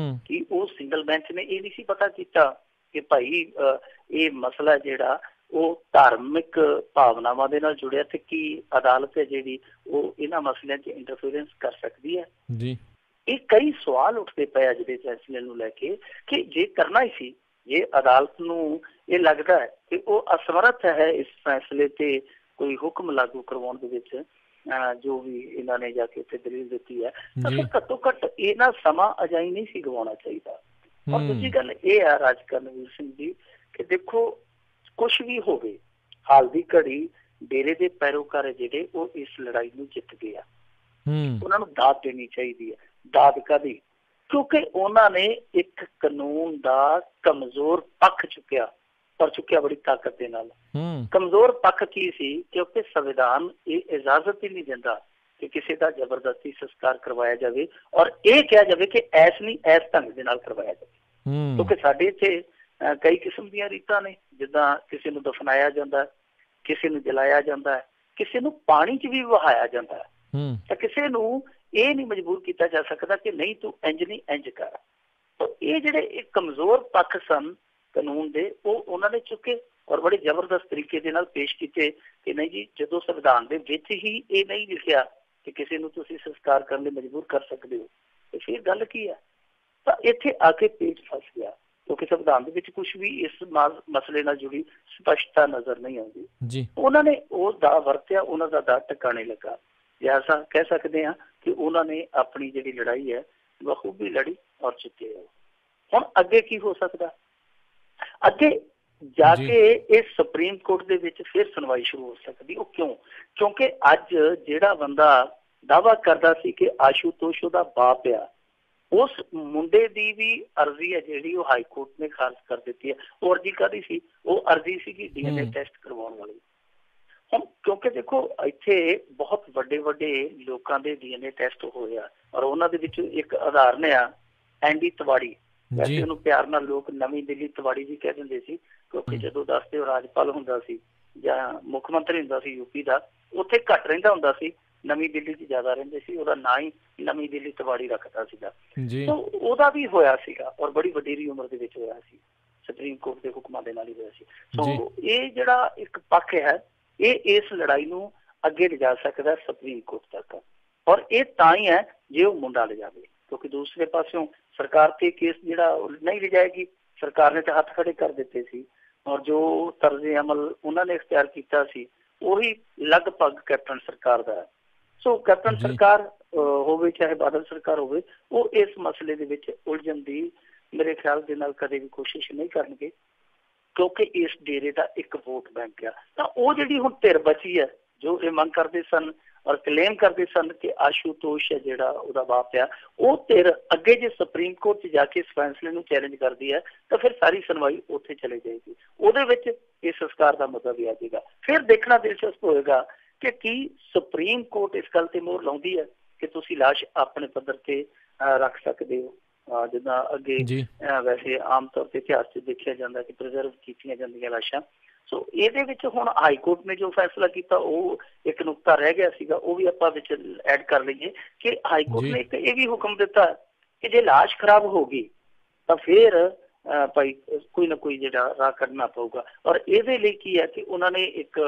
ਕਿ ਉਹ ਸਿੰਗਲ ਬੈਂਚ ਨੇ ਇਹ ਨਹੀਂ ਸੀ ਪਤਾ ਕੀਤਾ ਕਿ ਭਾਈ ਇਹ ਮਸਲਾ ਜਿਹੜਾ ਉਹ ਧਾਰਮਿਕ ਭਾਵਨਾਵਾਂ ਦੇ ਨਾਲ ਜੁੜਿਆ ਤੇ ਕੀ ਅਦਾਲਤ ਹੈ ਜਿਹੜੀ ਉਹ ਇਹਨਾਂ ਮਸਲਿਆਂ 'ਚ ਇੰਟਰਫੇਰੈਂਸ ਕਰ ਸਕਦੀ ਹੈ ਜੀ। ਇਹ ਕਈ ਸਵਾਲ ਉੱਠਦੇ ਪਏ ਅੱਜ ਦੇ ਫੈਸਲੇ ਨੂੰ ਲੈ ਕੇ ਕਿ ਜੇ ਕਰਨਾ ਹੀ ਸੀ, ਜੇ ਅਦਾਲਤ ਨੂੰ ਇਹ ਲੱਗਦਾ ਹੈ ਕਿ ਉਹ ਅਸਮਰੱਥ ਹੈ ਇਸ ਫੈਸਲੇ ਤੇ ਕੋਈ ਹੁਕਮ ਲਾਗੂ ਕਰਵਾਉਣ ਦੇ ਵਿੱਚ, ਜੋ ਵੀ ਇਹਨਾਂ ਨੇ ਜਾ ਕੇ ਉੱਥੇ ਦਲੀਲ ਦਿੱਤੀ ਹੈ, ਤਾਂ ਫਿਰ ਘੱਟੋ ਘੱਟ ਇਹਨਾਂ ਸਮਾਂ ਅਜਾਈ ਨਹੀਂ ਸੀ ਗਵਾਉਣਾ ਚਾਹੀਦਾ। ਔਰ ਦੂਜੀ ਗੱਲ ਇਹ ਆ ਰਾਜ ਕਰਨਵੀਰ ਸਿੰਘ ਜੀ ਕਿ ਦੇਖੋ, ਕੁਛ ਵੀ ਹੋਵੇ, ਹਾਲ ਦੀ ਘੜੀ ਡੇਰੇ ਦੇ ਪੈਰੋਕਾਰ ਜਿਹੜੇ ਉਹ ਇਸ ਲੜਾਈ ਨੂੰ ਜਿੱਤ ਗਏ ਆ, ਉਹਨਾਂ ਨੂੰ ਦਾਦ ਦੇਣੀ ਚਾਹੀਦੀ ਹੈ। ਦਾਦ ਕਾਹਦੀ? ਕਿਉਂਕਿ ਉਹਨਾਂ ਨੇ ਇੱਕ ਕਾਨੂੰਨ ਦਾ ਕਮਜ਼ੋਰ ਪੱਖ ਚੁੱਕਿਆ, ਪਰ ਚੁੱਕਿਆ ਬੜੀ ਤਾਕਤ ਦੇ ਨਾਲ। ਕਮਜ਼ੋਰ ਪੱਖ ਕੀ ਸੀ? ਕਿਉਂਕਿ ਸੰਵਿਧਾਨ ਇਹ ਇਜਾਜ਼ਤ ਹੀ ਨਹੀਂ ਦਿੰਦਾ ਕਿ ਕਿਸੇ ਦਾ ਜ਼ਬਰਦਸਤੀ ਸੰਸਕਾਰ ਕਰਵਾਇਆ ਜਾਵੇ, ਔਰ ਇਹ ਕਿਹਾ ਜਾਵੇ ਕਿ ਐਸ ਨਹੀਂ ਐਸ ਢੰਗ ਦੇ ਨਾਲ ਕਰਵਾਇਆ ਜਾਵੇ। ਕਿਉਂਕਿ ਸਾਡੇ ਇੱਥੇ ਕਈ ਕਿਸਮ ਦੀਆਂ ਰੀਤਾਂ ਨੇ, ਜਿੱਦਾਂ ਕਿਸੇ ਨੂੰ ਦਫਨਾਇਆ ਜਾਂਦਾ, ਕਿਸੇ ਨੂੰ ਜਲਾਇਆ ਜਾਂਦਾ ਹੈ, ਕਿਸੇ ਨੂੰ ਪਾਣੀ 'ਚ ਵੀ ਵਹਾਇਆ ਜਾਂਦਾ ਹੈ, ਤਾਂ ਕਿਸੇ ਨੂੰ ਇਹ ਨਹੀਂ ਮਜਬੂਰ ਕੀਤਾ ਜਾ ਸਕਦਾ ਕਿ ਨਹੀਂ ਤੂੰ ਇੰਜ ਨਹੀਂ ਇੰਜ ਕਰ। ਤਾਂ ਇਹ ਜਿਹੜੇ ਇਹ ਕਮਜ਼ੋਰ ਪੱਖ ਸਨ ਕਾਨੂੰਨ ਦੇ, ਉਹ ਉਹਨਾਂ ਨੇ ਚੁੱਕੇ ਔਰ ਬੜੇ ਜ਼ਬਰਦਸਤ ਤਰੀਕੇ ਦੇ ਨਾਲ ਪੇਸ਼ ਕੀਤੇ ਕਿ ਨਹੀਂ ਜੀ, ਜਦੋਂ ਸੰਵਿਧਾਨ ਦੇ ਵਿੱਚ ਹੀ ਇਹ ਨਹੀਂ ਲਿਖਿਆ ਕਿ ਕਿਸੇ ਨੂੰ ਤੁਸੀਂ ਸੰਸਕਾਰ ਕਰਨ ਲਈ ਮਜਬੂਰ ਕਰ ਸਕਦੇ ਹੋ, ਤੇ ਫਿਰ ਗੱਲ ਕੀ ਹੈ? ਤਾਂ ਇੱਥੇ ਆ ਕੇ ਪੇਚ ਫਸ ਗਿਆ, ਕਿਉਂਕਿ ਸੰਵਿਧਾਨ ਦੇ ਵਿੱਚ ਕੁਛ ਵੀ ਇਸ ਮਸਲੇ ਨਾਲ ਜੁੜੀ ਸਪਸ਼ਟਤਾ ਨਜ਼ਰ ਨਹੀਂ ਆਉਂਦੀ ਜੀ। ਉਹਨਾਂ ਨੇ ਉਹ ਦਾ ਵਰਤਿਆ, ਉਹਨਾਂ ਦਾ ਦਾ ਟਿਕਾਣੇ ਲੱਗਾ। ਐਸਾ ਕਹਿ ਸਕਦੇ ਹਾਂ ਕਿ ਉਹਨਾਂ ਨੇ ਆਪਣੀ ਜਿਹੜੀ ਲੜਾਈ ਹੈ ਬਖੂਬੀ ਲੜੀ ਔਰ ਜਿੱਤੇ। ਹੁਣ ਅੱਗੇ ਕੀ ਹੋ ਸਕਦਾ? ਅੱਗੇ ਜਾ ਕੇ ਇਹ ਸੁਪਰੀਮ ਕੋਰਟ ਦੇ ਵਿੱਚ ਫਿਰ ਸੁਣਵਾਈ ਸ਼ੁਰੂ ਹੋ ਸਕਦੀ। ਉਹ ਕਿਉਂ? ਕਿਉਂਕਿ ਅੱਜ ਜਿਹੜਾ ਬੰਦਾ ਦਾਅਵਾ ਕਰਦਾ ਸੀ ਕਿ ਆਸ਼ੂਤੋਸ਼ ਉਹਦਾ ਬਾਪ ਆ, ਉਸ ਮੁੰਡੇ ਦੀ ਵੀ ਅਰਜ਼ੀ ਹੈ ਜਿਹੜੀ ਉਹ ਹਾਈ ਕੋਰਟ ਨੇ ਖਾਰਜ ਕਰ ਦਿੱਤੀ ਹੈ। ਉਹ ਅਰਜ਼ੀ ਕਾਹਦੀ ਸੀ? ਉਹ ਅਰਜ਼ੀ ਸੀਗੀ DNA ਟੈਸਟ ਕਰਵਾਉਣ ਵਾਲੀ। ਹੁਣ ਕਿਉਂਕਿ ਦੇਖੋ, ਇੱਥੇ ਬਹੁਤ ਵੱਡੇ ਵੱਡੇ ਲੋਕਾਂ ਦੇ DNA ਟੈਸਟ ਹੋਏ ਆ, ਔਰ ਉਹਨਾਂ ਦੇ ਵਿੱਚੋਂ ਇੱਕ ਉਦਾਹਰਨ ਆ ਐਂਡੀ ਤਿਵਾੜੀ। ਵੈਸੇ ਉਹਨੂੰ ਪਿਆਰ ਨਾਲ ਲੋਕ ਨਵੀਂ ਦਿੱਲੀ ਤਿਵਾੜੀ ਵੀ ਕਹਿ ਦਿੰਦੇ ਸੀ, ਕਿਉਂਕਿ ਜਦੋਂ ਦੱਸਦੇ ਉਹ ਰਾਜਪਾਲ ਹੁੰਦਾ ਸੀ ਜਾਂ ਮੁੱਖ ਮੰਤਰੀ ਹੁੰਦਾ ਸੀ ਯੂਪੀ ਦਾ, ਉੱਥੇ ਘੱਟ ਰਹਿੰਦਾ ਹੁੰਦਾ ਸੀ, ਨਵੀਂ ਦਿੱਲੀ 'ਚ ਜ਼ਿਆਦਾ ਰਹਿੰਦੇ ਸੀ। ਉਹਦਾ ਨਾਂ ਹੀ ਨਵੀਂ ਦਿੱਲੀ ਤਿਵਾੜੀ ਰੱਖਦਾ ਸੀਗਾ। ਤਾਂ ਉਹਦਾ ਵੀ ਹੋਇਆ ਸੀਗਾ, ਔਰ ਬੜੀ ਵਡੇਰੀ ਉਮਰ ਦੇ ਵਿੱਚ ਹੋਇਆ ਸੀ, ਸੁਪਰੀਮ ਕੋਰਟ ਦੇ ਹੁਕਮਾਂ ਦੇ ਨਾਲ ਹੀ ਹੋਇਆ ਸੀ। ਸੋ ਇਹ ਜਿਹੜਾ ਇੱਕ ਪੱਖ ਹੈ, ਇਹ ਇਸ ਲੜਾਈ ਨੂੰ ਅੱਗੇ ਲਿਜਾ ਸਕਦਾ ਸੁਪਰੀਮ ਕੋਰਟ ਤੱਕ, ਔਰ ਇਹ ਤਾਂ ਹੀ ਹੈ ਜੇ ਉਹ ਮੁੰਡਾ ਲਿਜਾਵੇ, ਕਿਉਂਕਿ ਦੂਸਰੇ ਪਾਸਿਓਂ ਸਰਕਾਰ ਤੇ ਕੇਸ ਜਿਹੜਾ ਨਹੀਂ ਲਿਜਾਏਗੀ। ਸਰਕਾਰ ਨੇ ਤਾਂ ਹੱਥ ਖੜੇ ਕਰ ਦਿੱਤੇ ਸੀ, ਔਰ ਜੋ ਤਰਜ਼ੇ ਅਮਲ ਉਹਨਾਂ ਨੇ ਇਖਤਿਆਰ ਕੀਤਾ ਸੀ ਉਹੀ ਲਗਭਗ ਕੈਪਟਨ ਸਰਕਾਰ ਦਾ ਹੈ। ਸੋ ਕੈਪਟਨ ਸਰਕਾਰ ਹੋਵੇ ਚਾਹੇ ਬਾਦਲ ਸਰਕਾਰ ਹੋਵੇ, ਉਹ ਇਸ ਮਸਲੇ ਦੇ ਵਿੱਚ ਉਲਝਣ ਦੀ ਮੇਰੇ ਖਿਆਲ ਦੇ ਨਾਲ ਕਦੇ ਵੀ ਕੋਸ਼ਿਸ਼ ਨਹੀਂ ਕਰਨਗੇ, ਕਿਉਂਕਿ ਇਸ ਡੇਰੇ ਦਾ ਇੱਕ ਵੋਟ ਬੈਂਕ ਆ। ਤਾਂ ਉਹ ਜਿਹੜੀ ਹੁਣ ਧਿਰ ਬਚੀ ਹੈ, ਜੋ ਇਹ ਮੰਗ ਕਰਦੇ ਸਨ ਔਰ ਕਲੇਮ ਕਰਦੇ ਸਨ ਕਿ ਆਸ਼ੂਤੋਸ਼ ਹੈ ਜਿਹੜਾ ਉਹਦਾ ਬਾਪ ਆ, ਉਹ ਧਿਰ ਅੱਗੇ ਜੇ ਸੁਪਰੀਮ ਕੋਰਟ 'ਚ ਜਾ ਕੇ ਇਸ ਫੈਸਲੇ ਨੂੰ ਚੈਲੰਜ ਕਰਦੀ ਹੈ, ਤਾਂ ਫਿਰ ਸਾਰੀ ਸੁਣਵਾਈ ਉੱਥੇ ਚਲੇ ਜਾਏਗੀ। ਉਹਦੇ ਵਿੱਚ ਇਹ ਸੰਸਕਾਰ ਦਾ ਮੁੱਦਾ ਵੀ ਆ ਜਾਏਗਾ। ਫਿਰ ਦੇਖਣਾ ਦਿਲਚਸਪ ਹੋਏਗਾ ਕਿ ਕੀ ਸੁਪਰੀਮ ਕੋਰਟ ਇਸ ਗੱਲ ਤੇ ਮੋਹਰ ਲਾਉਂਦੀ ਹੈ ਕਿ ਤੁਸੀਂ ਲਾਸ਼ ਆਪਣੇ ਪੱਧਰ ਤੇ ਰੱਖ ਸਕਦੇ ਹੋ, ਜਿੱਦਾਂ ਅੱਗੇ ਵੈਸੇ ਆਮ ਤੌਰ ਤੇ ਇਤਿਹਾਸ 'ਚ ਦੇਖਿਆ ਜਾਂਦਾ ਕਿ ਪ੍ਰੀਜ਼ਰਵ ਕੀਤੀਆਂ ਜਾਂਦੀਆਂ ਲਾਸ਼ਾਂ। ਸੋ ਇਹਦੇ ਵਿੱਚ ਹੁਣ ਹਾਈ ਕੋਰਟ ਨੇ ਜੋ ਫੈਸਲਾ ਕੀਤਾ ਉਹ ਇੱਕ ਨੁਕਤਾ ਰਹਿ ਗਿਆ ਸੀਗਾ, ਉਹ ਵੀ ਆਪਾਂ ਵਿੱਚ ਐਡ ਕਰ ਲਈਏ ਕਿ ਹਾਈ ਕੋਰਟ ਨੇ ਇੱਕ ਇਹ ਵੀ ਹੁਕਮ ਦਿੱਤਾ ਕਿ ਜੇ ਲਾਸ਼ ਖਰਾਬ ਹੋ ਗਈ ਤਾਂ ਫਿਰ ਭਾਈ ਕੋਈ ਨਾ ਕੋਈ ਜਿਹੜਾ ਰਾਹ ਕੱਢਣਾ ਪਊਗਾ। ਔਰ ਇਹਦੇ ਲਈ ਕੀ ਹੈ ਕਿ ਉਹਨਾਂ ਨੇ ਇੱਕ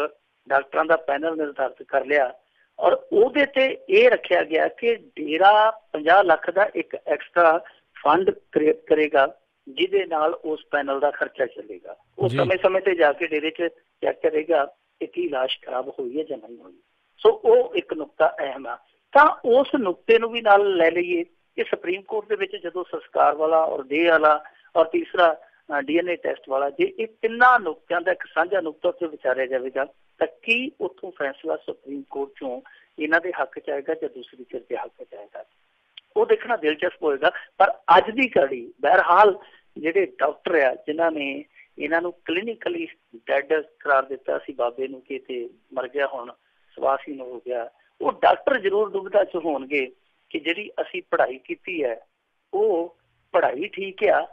ਡਾਕਟਰਾਂ ਦਾ ਪੈਨਲ ਨਿਰਧਾਰਿਤ ਕਰ ਲਿਆ ਔਰ ਉਹਦੇ ਤੇ ਇਹ ਰੱਖਿਆ ਗਿਆ ਕਿ ਡੇਰਾ 50 ਲੱਖ ਦਾ ਇੱਕ ਐਕਸਟਰਾ ਫੰਡ ਕ੍ਰੀਏਟ ਕਰੇਗਾ ਜਿਹਦੇ ਨਾਲ ਉਸ ਪੈਨਲ ਦਾ ਖਰਚਾ ਚੱਲੇਗਾ। ਉਹ ਸਮੇਂ ਤੇ ਜਾ ਕੇ ਡੇਰੇ 'ਚ ਚੈੱਕ ਕਰੇਗਾ ਕਿ ਕੀ ਲਾਸ਼ ਖਰਾਬ ਹੋਈ ਹੈ ਜਾਂ ਨਹੀਂ ਹੋਈ। ਸੋ ਉਹ ਇੱਕ ਨੁਕਤਾ ਅਹਿਮ ਆ। ਤਾਂ ਉਸ ਨੁਕਤੇ ਨੂੰ ਵੀ ਨਾਲ ਲੈ ਲਈਏ ਕਿ ਸੁਪਰੀਮ ਕੋਰਟ ਦੇ ਵਿੱਚ ਜਦੋਂ ਸੰਸਕਾਰ ਵਾਲਾ ਔਰ ਦੇਹ ਵਾਲਾ ਔਰ ਤੀਸਰਾ DNA ਟੈਸਟ ਵਾਲਾ, ਜੇ ਇਹ ਤਿੰਨਾਂ ਨੁਕਤਿਆਂ ਦਾ ਇੱਕ ਸਾਂਝਾ ਨੁਕਤਾ ਉੱਤੇ ਵਿਚਾਰਿਆ ਜਾਵੇਗਾ ਤਾਂ ਕੀ ਉੱਥੋਂ ਫੈਸਲਾ ਸੁਪਰੀਮ ਕੋਰਟ ਚੋਂ ਇਹਨਾਂ ਦੇ ਹੱਕ 'ਚ ਆਏਗਾ ਜਾਂ ਦੂਸਰੀ ਧਿਰ ਦੇ ਹੱਕ 'ਚ ਆਏਗਾ, ਉਹ ਦੇਖਣਾ ਦਿਲਚਸਪ ਹੋਏਗਾ। ਪਰ ਅੱਜ ਦੀ ਘੜੀ ਬਹਰਹਾਲ ਜਿਹੜੇ ਡਾਕਟਰ ਆ ਜਿਨ੍ਹਾਂ ਨੇ ਇਹਨਾਂ ਨੂੰ ਕਲੀਨਿਕਲੀ ਡੈਡ ਕਰਾਰ ਦਿੱਤਾ ਸੀ ਬਾਬੇ ਨੂੰ ਕਿ ਤੇ ਮਰ ਗਿਆ, ਹੁਣ ਸਵਾਸਹੀਨ ਹੋ ਗਿਆ, ਉਹ ਡਾਕਟਰ ਜ਼ਰੂਰ ਦੁਬਿਧਾ 'ਚ ਹੋਣਗੇ ਕਿ ਜਿਹੜੀ ਅਸੀਂ ਪੜ੍ਹਾਈ ਕੀਤੀ ਹੈ ਉਹ ਪੜ੍ਹਾਈ ਠੀਕ ਆ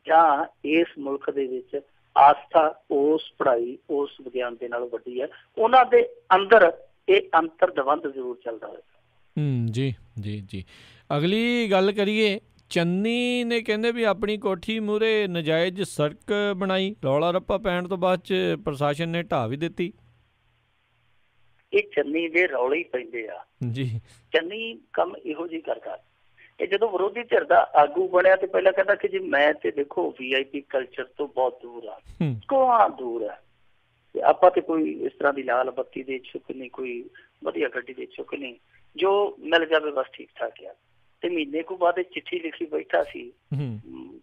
ਜਾਂ ਇਸ ਮੁਲਕ ਦੇ ਵਿੱਚ ਆਸਥਾ ਉਸ ਪੜ੍ਹਾਈ ਉਸ ਵਿਗਿਆਨ ਦੇ ਨਾਲ ਵੱਡੀ ਹੈ। ਉਹਨਾਂ ਦੇ ਅੰਦਰ ਇਹ ਅੰਤਰ ਦਵੰਦ ਜ਼ਰੂਰ ਚੱਲਦਾ ਹੋਏਗਾ। ਜੀ ਜੀ ਜੀ। ਅਗਲੀ ਗੱਲ ਕਰੀਏ, ਚੰਨੀ ਨੇ ਕਹਿੰਦੇ ਵੀ ਆਪਣੀ ਕੋਠੀ ਮੂਹਰੇ ਨਜਾਇਜ਼ ਸੜਕ ਬਣਾਈ, ਰੌਲਾ ਰੱਪਾ ਪੈਣ ਤੋਂ ਬਾਅਦ 'ਚ ਪ੍ਰਸ਼ਾਸਨ ਨੇ ਢਾਹ ਵੀ ਦਿੱਤੀ। ਇਹ ਚੰਨੀ ਦੇ ਰੌਲੇ ਹੀ ਪੈਂਦੇ ਆ ਜੀ। ਚੰਨੀ ਕੰਮ ਇਹੋ ਜਿਹੀ ਕਰਦਾ। ਇਹ ਜਦੋਂ ਵਿਰੋਧੀ ਧਿਰ ਦਾ ਆਗੂ ਬਣਿਆ ਤੇ ਪਹਿਲਾਂ ਕਹਿੰਦਾ ਕਿ ਜੀ ਮੈਂ ਤੇ ਦੇਖੋ VIP ਕਲਚਰ ਤੋਂ ਬਹੁਤ ਦੂਰ ਆ, ਕੋਹਾਂ ਦੂਰ ਆ, ਤੇ ਆਪਾਂ ਤੇ ਕੋਈ ਇਸ ਤਰ੍ਹਾਂ ਦੀ ਲਾਲ ਬੱਤੀ ਦੇ ਇੱਛੁਕ ਨਹੀਂ, ਕੋਈ ਵਧੀਆ ਗੱਡੀ ਦੇ ਇੱਛੁਕ ਨਹੀਂ, ਜੋ ਮਿਲ ਜਾਵੇ ਬਸ ਠੀਕ ਠਾਕ ਆ। ਤੇ ਮਹੀਨੇ ਕੁ ਬਾਅਦ ਚਿੱਠੀ ਲਿਖੀ ਬੈਠਾ ਸੀ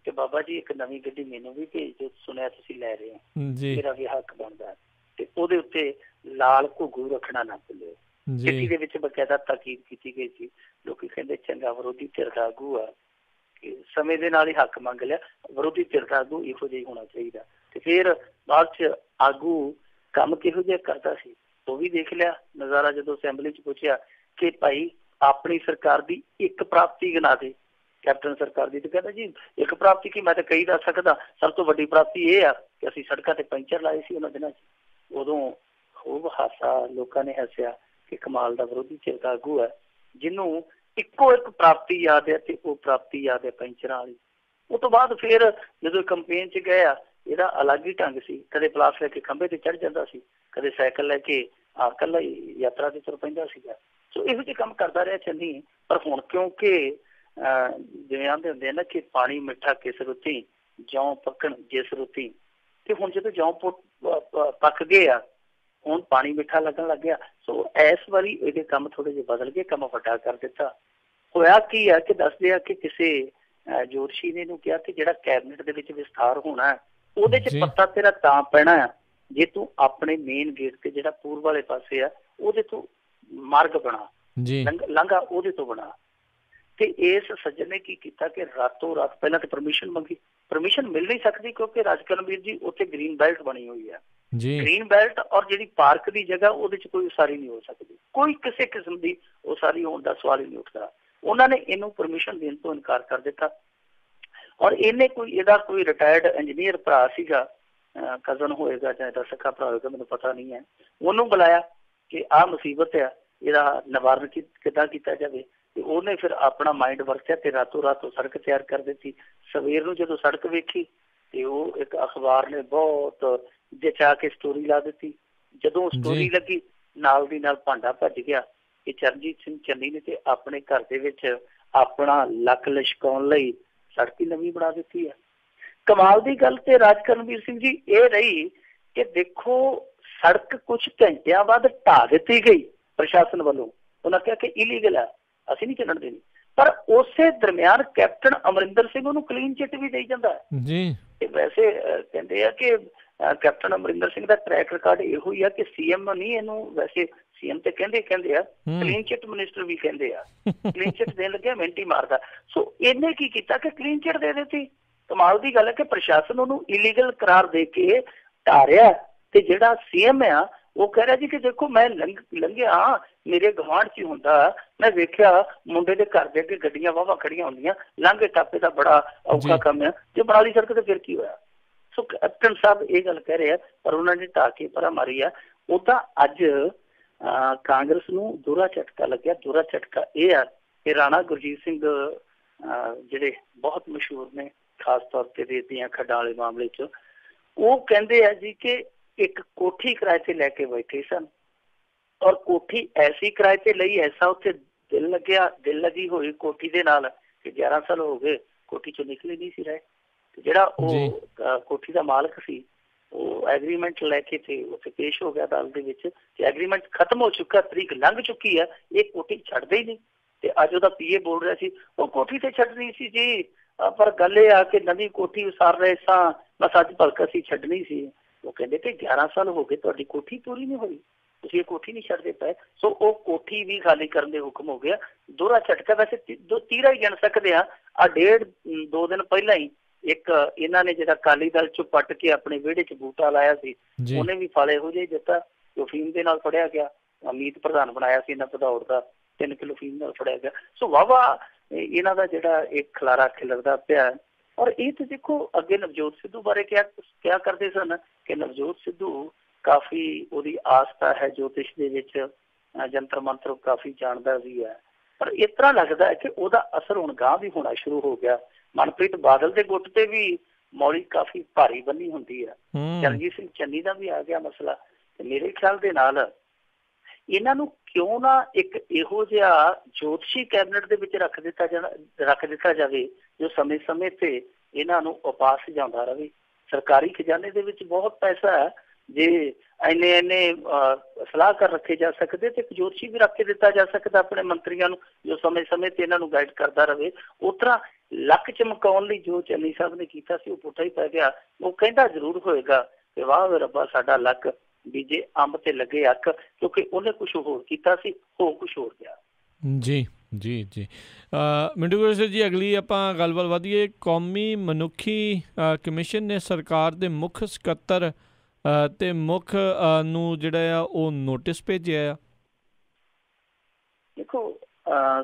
ਕਿ ਬਾਬਾ ਜੀ ਇੱਕ ਨਵੀਂ ਗੱਡੀ ਮੈਨੂੰ ਵੀ ਭੇਜ ਦਿਓ, ਸੁਣਿਆ ਤੁਸੀਂ ਲੈ ਰਹੇ ਹੋ, ਮੇਰਾ ਵੀ ਹੱਕ ਬਣਦਾ। ਤੇ ਉਹਦੇ ਉੱਤੇ ਲਾਲ ਘੁੱਗੂ ਰੱਖਣਾ ਨਾ ਭੁੱਲਿਓ। ਚਿੱਠੀ ਦੇ ਵਿੱਚ ਬਕਾਇਦਾ ਤਾਕੀਦ ਕੀਤੀ ਗਈ ਸੀ। ਲੋਕੀ ਕਹਿੰਦੇ ਚੰਗਾ ਵਿਰੋਧੀ ਧਿਰ ਦਾ ਆਗੂ ਆ ਕਿ ਸਮੇਂ ਦੇ ਨਾਲ ਹੀ ਹੱਕ ਮੰਗ ਲਿਆ, ਵਿਰੋਧੀ ਧਿਰ ਦਾ ਆਗੂ ਇਹੋ ਜਿਹਾ ਹੋਣਾ ਚਾਹੀਦਾ। ਤੇ ਫਿਰ ਬਾਅਦ 'ਚ ਆਗੂ ਕੰਮ ਕਿਹੋ ਜਿਹਾ ਕਰਦਾ ਸੀ ਉਹ ਵੀ ਦੇਖ ਲਿਆ ਨਜ਼ਾਰਾ। ਜਦੋਂ ਅਸੈਂਬਲੀ 'ਚ ਪੁੱਛਿਆ ਕਿ ਭਾਈ ਆਪਣੀ ਸਰਕਾਰ ਦੀ ਇੱਕ ਪ੍ਰਾਪਤੀ ਗਿਣਾ ਦੇ, ਕੈਪਟਨ ਸਰਕਾਰ ਦੀ, ਤੇ ਕਹਿੰਦਾ ਜੀ ਇੱਕ ਪ੍ਰਾਪਤੀ ਕੀ, ਮੈਂ ਤਾਂ ਕਈ ਦੱਸ ਸਕਦਾ। ਸਭ ਤੋਂ ਵੱਡੀ ਪ੍ਰਾਪਤੀ ਇਹ ਆ ਕਿ ਅਸੀਂ ਸੜਕਾਂ ਤੇ ਪੈਂਚਰ ਲਾਏ ਸੀ ਉਹਨਾਂ ਦਿਨਾਂ 'ਚ। ਉਦੋਂ ਖੂਬ ਹਾਸਾ, ਲੋਕਾਂ ਨੇ ਹੱਸਿਆ ਕਿ ਕਮਾਲ ਦਾ ਵਿਰੋਧੀ ਧਿਰ ਦਾ ਆਗੂ ਹੈ ਜਿਹਨੂੰ ਇੱਕੋ ਇੱਕ ਪ੍ਰਾਪਤੀ ਯਾਦ ਹੈ ਤੇ ਉਹ ਪ੍ਰਾਪਤੀ ਯਾਦ ਹੈ ਪੈਂਚਰਾਂ ਵਾਲੀ। ਉਹ ਤੋਂ ਬਾਅਦ ਫਿਰ ਜਦੋਂ ਕੰਪੇਨ 'ਚ ਗਏ ਆ, ਇਹਦਾ ਅਲੱਗ ਹੀ ਢੰਗ ਸੀ। ਕਦੇ ਪਲਾਸ ਲੈ ਕੇ ਖੰਭੇ ਤੇ ਚੜ੍ਹ ਜਾਂਦਾ ਸੀ, ਕਦੇ ਸਾਈਕਲ ਲੈ ਕੇ ਇਕੱਲਾ ਹੀ ਯਾਤਰਾ ਤੇ ਤੁਰ ਪੈਂਦਾ ਸੀਗਾ। ਸੋ ਇਹੋ ਜਿਹੇ ਕੰਮ ਕਰਦਾ ਰਿਹਾ ਚੰਨੀ। ਪਰ ਹੁਣ ਕਿਉਂਕਿ ਜਿਵੇਂ ਆਂਦੇ ਹੁੰਦੇ ਆ ਨਾ ਕਿ ਪਾਣੀ ਮਿੱਠਾ ਕਿਸ ਰੁੱਤੀ, ਜੌਂ ਪੱਕਣ ਜਿਸ ਰੁੱਤੀ, ਤੇ ਹੁਣ ਜਦੋਂ ਜੌਂ ਪੱਕ ਗਏ ਆ ਹੁਣ ਪਾਣੀ ਮਿੱਠਾ ਲੱਗਣ ਲੱਗ ਗਿਆ। ਸੋ ਇਸ ਵਾਰੀ ਇਹਦੇ ਕੰਮ ਥੋੜੇ ਜਿਹੇ ਬਦਲ ਗਏ, ਕੰਮ ਵੱਡਾ ਕਰ ਦਿੱਤਾ। ਹੋਇਆ ਕੀ ਆ ਕਿ ਦੱਸਦੇ ਆ ਕਿ ਕਿਸੇ ਜੋਤਸ਼ੀ ਨੇ ਇਹਨੂੰ ਕਿਹਾ ਕਿ ਜਿਹੜਾ ਕੈਬਨਿਟ ਦੇ ਵਿੱਚ ਵਿਸਥਾਰ ਹੋਣਾ ਉਹਦੇ 'ਚ ਪੱਤਾ ਤੇਰਾ ਤਾਂ ਪੈਣਾ ਆ ਜੇ ਤੂੰ ਆਪਣੇ ਮੇਨ ਗੇਟ ਤੇ ਜਿਹੜਾ ਪੂਰਬ ਵਾਲੇ ਪਾਸੇ ਆ ਉਹਦੇ ਤੋਂ ਮਾਰਗ ਬਣਾ, ਲੰਘਾ ਉਹਦੇ ਤੋਂ ਬਣਾ। ਤੇ ਇਸ ਸੱਜਣ ਨੇ ਕੀ ਕੀਤਾ ਕਿ ਰਾਤੋਂ ਰਾਤ ਪਹਿਲਾਂ ਤੇ ਪਰਮਿਸ਼ਨ ਮੰਗੀ। ਪਰਮਿਸ਼ਨ ਮਿਲ ਨਹੀਂ ਸਕਦੀ ਕਿਉਂਕਿ ਰਾਜਕਰਮਵੀਰ ਜੀ ਉੱਥੇ ਗ੍ਰੀਨ ਬੈਲਟ ਬਣੀ ਹੋਈ ਆ। ਗ੍ਰੀਨ ਬੈਲਟ ਔਰ ਜਿਹੜੀ ਪਾਰਕ ਦੀ ਜਗ੍ਹਾ ਉਹਦੇ 'ਚ ਕੋਈ ਉਸਾਰੀ ਨਹੀਂ ਹੋ ਸਕਦੀ, ਕੋਈ ਕਿਸੇ ਕਿਸਮ ਦੀ ਉਸਾਰੀ ਹੋਣ ਦਾ ਸਵਾਲ ਹੀ ਨਹੀਂ ਉੱਠਦਾ। ਉਹਨਾਂ ਨੇ ਇਹਨੂੰ ਪਰਮਿਸ਼ਨ ਦੇਣ ਤੋਂ ਇਨਕਾਰ ਕਰ ਦਿੱਤਾ। ਔਰ ਇਹਦਾ ਕੋਈ ਰਿਟਾਇਰਡ ਇੰਜੀਨੀਅਰ ਭਰਾ ਸੀਗਾ, ਕਜ਼ਨ ਹੋਏਗਾ ਜਾਂ ਇਹਦਾ ਸੱਕਾ ਭਰਾ ਹੋਏਗਾ, ਮੈਨੂੰ ਪਤਾ ਨਹੀਂ ਹੈ। ਉਹਨੂੰ ਬੁਲਾਇਆ ਕਿ ਆਹ ਮੁਸੀਬਤ ਆ, ਇਹਦਾ ਨਿਵਾਰਨ ਕਿੱਦਾਂ ਕੀਤਾ ਜਾਵੇ। ਤੇ ਉਹਨੇ ਫਿਰ ਆਪਣਾ ਮਾਈਂਡ ਵਰਤਿਆ ਤੇ ਰਾਤੋਂ ਰਾਤ ਉਹ ਸੜਕ ਤਿਆਰ ਕਰ ਦਿੱਤੀ। ਸਵੇਰ ਨੂੰ ਜਦੋਂ ਸੜਕ ਵੇਖੀ ਤੇ ਉਹ ਇੱਕ ਅਖਬਾਰ ਨੇ ਬਹੁਤ ਜਚਾ ਕੇ ਸਟੋਰੀ ਲਾ ਦਿੱਤੀ। ਜਦੋਂ ਸਟੋਰੀ ਲੱਗੀ ਨਾਲ ਦੀ ਨਾਲ ਭਾਂਡਾ ਭੱਜ ਗਿਆ ਕਿ ਚਰਨਜੀਤ ਸਿੰਘ ਚੰਨੀ ਨੇ ਤੇ ਆਪਣੇ ਘਰ ਦੇ ਵਿੱਚ ਆਪਣਾ ਲੱਕ ਲਿਸ਼ਕਾਉਣ ਲਈ ਸੜਕ ਹੀ ਨਵੀਂ ਬਣਾ ਦਿੱਤੀ ਹੈ। ਕਮਾਲ ਦੀ ਗੱਲ ਤੇ ਰਾਜਕਰਮਵੀਰ ਸਿੰਘ ਜੀ ਇਹ ਰਹੀ ਕਿ ਦੇਖੋ ਸੜਕ ਕੁਛ ਘੰਟਿਆਂ ਬਾਅਦ ਢਾਹ ਦਿੱਤੀ ਗਈ ਪ੍ਰਸ਼ਾਸਨ ਵੱਲੋਂ। ਉਹਨਾਂ ਕਿਹਾ ਕਿ ਇਲੀਗਲ ਹੈ, ਅਸੀਂ ਨਹੀਂ ਚੱਲਣ ਦੇਣੀ। ਪਰ ਉਸੇ ਦਰਮਿਆਨ ਕੈਪਟਨ ਅਮਰਿੰਦਰ ਸਿੰਘ ਉਹਨੂੰ ਕਲੀਨ ਚਿੱਟ ਵੀ ਦੇਈ ਜਾਂਦਾ ਜੀ। ਤੇ ਵੈਸੇ ਕਹਿੰਦੇ ਆ ਕਿ ਕੈਪਟਨ ਅਮਰਿੰਦਰ ਸਿੰਘ ਦਾ ਟਰੈਕ ਰਿਕਾਰਡ ਇਹੋ ਹੀ ਆ ਕਿ CM ਨਹੀਂ ਇਹਨੂੰ, ਵੈਸੇ CM ਤੇ ਕਹਿੰਦੇ ਆ, ਕਲੀਨ ਚਿੱਟ ਮਿਨਿਸਟਰ ਵੀ ਕਹਿੰਦੇ ਆ। ਕਲੀਨ ਚਿੱਟ ਦੇਣ ਲੱਗਿਆ ਮਿੰਟ ਹੀ ਮਾਰਦਾ। ਸੋ ਇਹਨੇ ਕੀ ਕੀਤਾ ਕਿ ਕਲੀਨ ਚਿੱਟ ਦੇ ਦਿੱਤੀ। ਕਮਾਲ ਦੀ ਗੱਲ ਹੈ ਕਿ ਪ੍ਰਸ਼ਾਸਨ ਉਹਨੂੰ ਇਲੀਗਲ ਕਰਾਰ ਦੇ ਕੇ ਢਾਰਿਆ ਤੇ ਜਿਹੜਾ CM ਆ ਉਹ ਕਹਿ ਰਿਹਾ ਜੀ ਕਿ ਦੇਖੋ ਮੈਂ ਲੰਘਿਆ, ਮੇਰੇ ਗਵਾਂਢ 'ਚ ਹੀ ਹੁੰਦਾ, ਮੈਂ ਵੇਖਿਆ ਮੁੰਡੇ ਦੇ ਘਰ ਦੇ ਅੱਗੇ ਗੱਡੀਆਂ ਵਾਹਵਾ ਖੜੀਆਂ ਹੁੰਦੀਆਂ, ਲਾਂਘੇ ਟਾਪੇ ਦਾ ਬੜਾ ਔਖਾ ਕੰਮ ਆ, ਜੇ ਬਣਾ ਲਈ ਸੜਕ ਤੇ ਫਿਰ ਕੀ ਹੋਇਆ। सो कैप्टन साहब ये गल कह रहे हैं पर उन्होंने ढा के परा मारी है। वो तो अज कांग्रेस नूं दोहरा झटका लग्या। दोहरा झटका यह है कि राणा गुरजीत सिंह जिहड़े बहुत मशहूर ने खास तौर पर रेतियां खड्डां वाले मामले च, वो कहते हैं जी कि एक कोठी किराए से लैके बैठे सन और कोठी ऐसी किराए से लई, ऐसा उत्थे दिल लगी हुई कोठी दे नाल कि 11 साल हो गए कोठी चो निकले नहीं सी रहे। जिहड़ा वो कोठी का मालक सी वो एग्रीमेंट लैके थे उत्थे पेश हो गया अदालत दे विच ते एग्रीमेंट खत्म हो चुका, तरीक लंघ चुकी है, ये कोठी छड्डदे ही नहीं। ते अज उहदा पीए बोल रहा सी वो कोठी ते छड्डनी सी जी, पर गल ये आ कि नवीं कोठी उसार रहे सां, बस अज भलक असीं छड्डनी सी। वो कहंदे कि 11 साल हो गए तुहाडी कोठी पूरी नहीं हुई, तुसीं ये कोठी नहीं छड्डदे पए। सो वो कोठी भी खाली करने हुक्म हो गया। दोहरा झटका वैसे तीरा ही गिन सकते हैं। आ 1.5-2 दिन पहला ही एक इन्हों ने जो अकाली दल चो पट के अपने विहड़े च बूटा लाया सी, उन्हें भी फल इहो जिहा दिता जो अफीम दे नाल फड़िया गया। अमीत प्रधान बनाया सी इन्हां भदौड़ दा, 3 किलो अफीम नाल फड़िया गया। सो वाह इन्हां दा जिहड़ा एक खलारा खिलरदा पिया। और ये तो देखो अगे नवजोत सिद्धू बारे क्या करते सन कि नवजोत सिद्धू काफ़ी उहदी आस्था है ज्योतिष दे विच, जंतर मंत्र काफ़ी जानदा भी है, पर इस तरह लगता है कि उहदा असर हुण गांह भी होना शुरू हो गया। मनप्रीत बादल के गुट ते भी मौली काफ़ी भारी बनी हुंदी है। चरणजीत सिंह चन्नी का भी आ गया मसला। ते मेरे ख्याल दे नाल इन्हां नूं क्यों ना एक इहो जिहा ज्योतिषी कैबिनेट दे विच रख दिता जावे जो समय समय ते इन्हां नूं उपास सजाउंदा रहे। सरकारी खजाने दे विच बहुत पैसा है, जे इन्ने सलाहकार रखे जा सकते तो एक ज्योतिषी भी रख के दिता जा सकता अपने मंत्रियों को जो समय समय से इन्हों गाइड करता रहे। उस तरह लक चमकाउण लई जो चन्नी साहब ने किया वो पुट्ठा ही पै गया। वो कहता जरूर होएगा कि वाह वे रब्बा साडा लक बीजे अंब ते लगे अक, क्योंकि उन्हें कुछ होर कीता सी, हो कुछ होर गया। जी जी जी मिंटू गुरसर जी अगली आपां गलबात वधिए। कौमी मनुखी कमिशन ने सरकार के मुख सकत्तर ते मुख नूं जिहड़ा आ ओह नोटिस भेजिया आ। देखो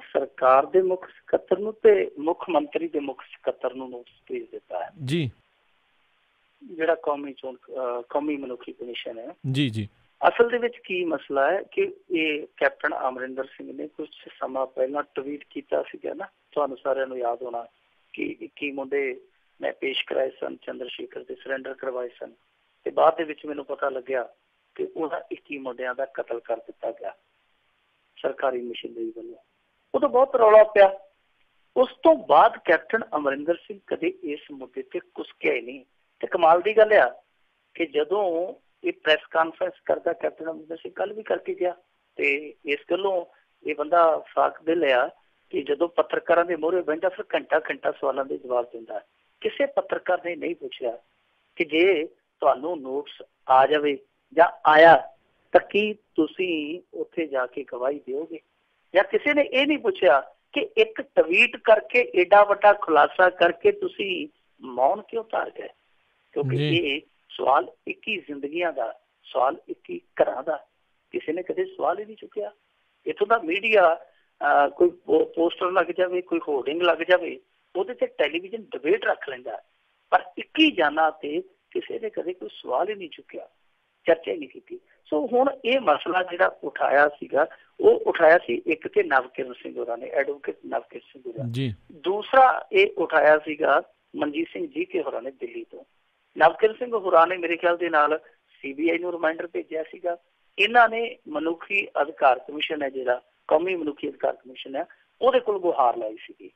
सरकार के मुख सकत्तर नूं ते मुख मंत्री के मुख सकत्तर नूं नोटिस भेज दिता है जी, जिहड़ा कौमी मनुखी कमिशन है। जी जी असल दे विच की मसला है कि ये कैप्टन अमरिंदर सिंह ने कुछ समा पहला ट्वीट किया सीगा ना, तुहानूं सारिआं नूं याद होना कि 21 मुंडे मैं पेश कराए सन, चंद्रशेखर दे सरेंडर करवाए सन, ते बाद दे विच मैनूं पता लग्या कि उहदा 21 मुंडियां दा कतल कर दिता गया सरकारी मशीनरी वालों। उदों बहुत रौला पिया। उस तो बाद कैप्टन अमरिंदर सिंह कदे इस मुद्दे ते कुसकिया ही नहीं। ते कमाल दी गल आ कि जदों ये प्रेस कॉन्फ्रेंस करता कैप्टन अमरिंदर सिंह कल भी करके गया, ते इस गलों ये बंदा फाक दिल आ कि जदों पत्रकारां दे मोहरे बहिंदा फिर घंटा घंटा सवालों के जवाब दिंदा। किसी पत्रकार ने नहीं पूछा कि जे तुहानूं नोट्स आ जावे जां आया तां की तुसीं उत्थे जाके गवाही दिओगे, या किसी ने यह नहीं पूछा कि एक ट्वीट करके एडा वड्डा खुलासा करके तुसीं मौन क्यों धार गए। क्योंकि ये सवाल 21 जिंदगियां का सवाल, 21 घरां दा किसी ने कदे सवाल ही नहीं चुकिया। इत्थों दा मीडिया कोई पोस्टर लग जाए, कोई होर्डिंग लग जाए, उहदे ते टैलीविजन डिबेट रख लैंदा, पर 21 जाना ते किसी ने कदे कोई सवाल ही नहीं चुकिया, चर्चा ही नहीं की। सो हुण ये मसला जिहड़ा उठाया सीगा वो उठाया सी एक ते नवकिरण सिंह होरां ने, एडवोकेट नवकिरण सिंह होरां जी। दूसरा ये उठाया सीगा मनजीत सिंह जी के होरां ने दिल्ली तो। नवकिरण सिंह होरां ने मेरे ख्याल दे नाल सीबीआई नूं रिमाइंडर भेजिया सीगा। इन्हां ने मनुखी अधिकार कमिशन है जिहड़ा कौमी मनुखी अधिकार कमिशन है उहदे कोल गुहार लाई सीगी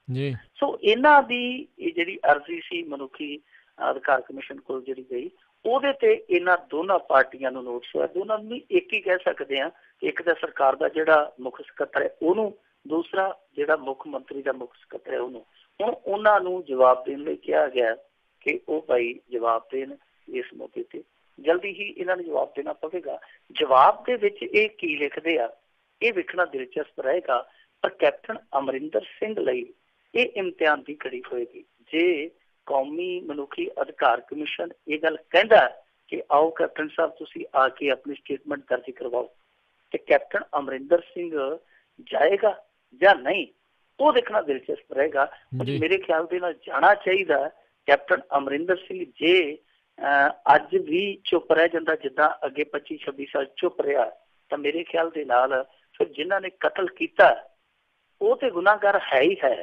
जी। सो इन्हां दी जिहड़ी अर्जी सी मनुखी अधिकार कमिशन कोल जिहड़ी गई ਉਹਦੇ ਤੇ ਇਹਨਾਂ ਦੋਨਾਂ ਪਾਰਟੀਆਂ ਨੂੰ ਨੋਟਿਸ ਹੋਇਆ। ਦੋਨਾਂ ਨੂੰ ਇੱਕ ਹੀ ਕਹਿ ਸਕਦੇ ਆ ਕਿ ਇੱਕ ਤਾਂ ਸਰਕਾਰ ਦਾ ਜਿਹੜਾ ਮੁੱਖ ਸਕੱਤਰ ਹੈ ਉਹਨੂੰ, ਦੂਸਰਾ ਜਿਹੜਾ ਮੁੱਖ ਮੰਤਰੀ ਦਾ ਮੁੱਖ ਸਕੱਤਰ ਹੈ ਉਹਨੂੰ। ਹੁਣ ਉਹਨਾਂ ਨੂੰ ਜਵਾਬ ਦੇਣ ਲਈ ਕਿਹਾ ਗਿਆ ਕਿ ਉਹ ਭਾਈ ਜਵਾਬ ਦੇਣ ਇਸ ਮੌਕੇ ਤੇ। ਜਲਦੀ ਹੀ ਇਹਨਾਂ ਨੂੰ ਜਵਾਬ ਦੇਣਾ ਪਵੇਗਾ। ਜਵਾਬ ਦੇ ਵਿੱਚ ਇਹ ਕੀ ਲਿਖਦੇ ਆ ਇਹ ਵੇਖਣਾ ਦਿਲਚਸਪ ਰਹੇਗਾ, ਪਰ ਕੈਪਟਨ ਅਮਰਿੰਦਰ ਸਿੰਘ ਲਈ ਇਹ ਇਮਤਿਹਾਨ ਦੀ ਘੜੀ ਹੋਏਗੀ। ਜੇ कौमी मनुखी अधिकार कमिशन ये गल कहता कि आओ कैप्टन साहब तुसी आके अपनी स्टेटमेंट दर्ज करवाओ, तो कैप्टन अमरिंदर सिंह जाएगा या नहीं वो देखना दिलचस्प रहेगा। मेरे ख्याल दे नाल जाना चाहिए ਕੈਪਟਨ ਅਮਰਿੰਦਰ ਸਿੰਘ ਜੇ ਅੱਜ ਵੀ ਚੁੱਪ ਰਹਿ ਜਾਂਦਾ ਜਿੱਦਾਂ ਅੱਗੇ 25-26 ਸਾਲ ਚੁੱਪ ਰਿਹਾ, ਤਾਂ ਮੇਰੇ ਖਿਆਲ ਦੇ ਨਾਲ ਫਿਰ ਜਿਨ੍ਹਾਂ ਨੇ ਕਤਲ ਕੀਤਾ ਉਹ ਤੇ ਗੁਨਾਹਗਾਰ ਹੈ ਹੀ ਹੈ।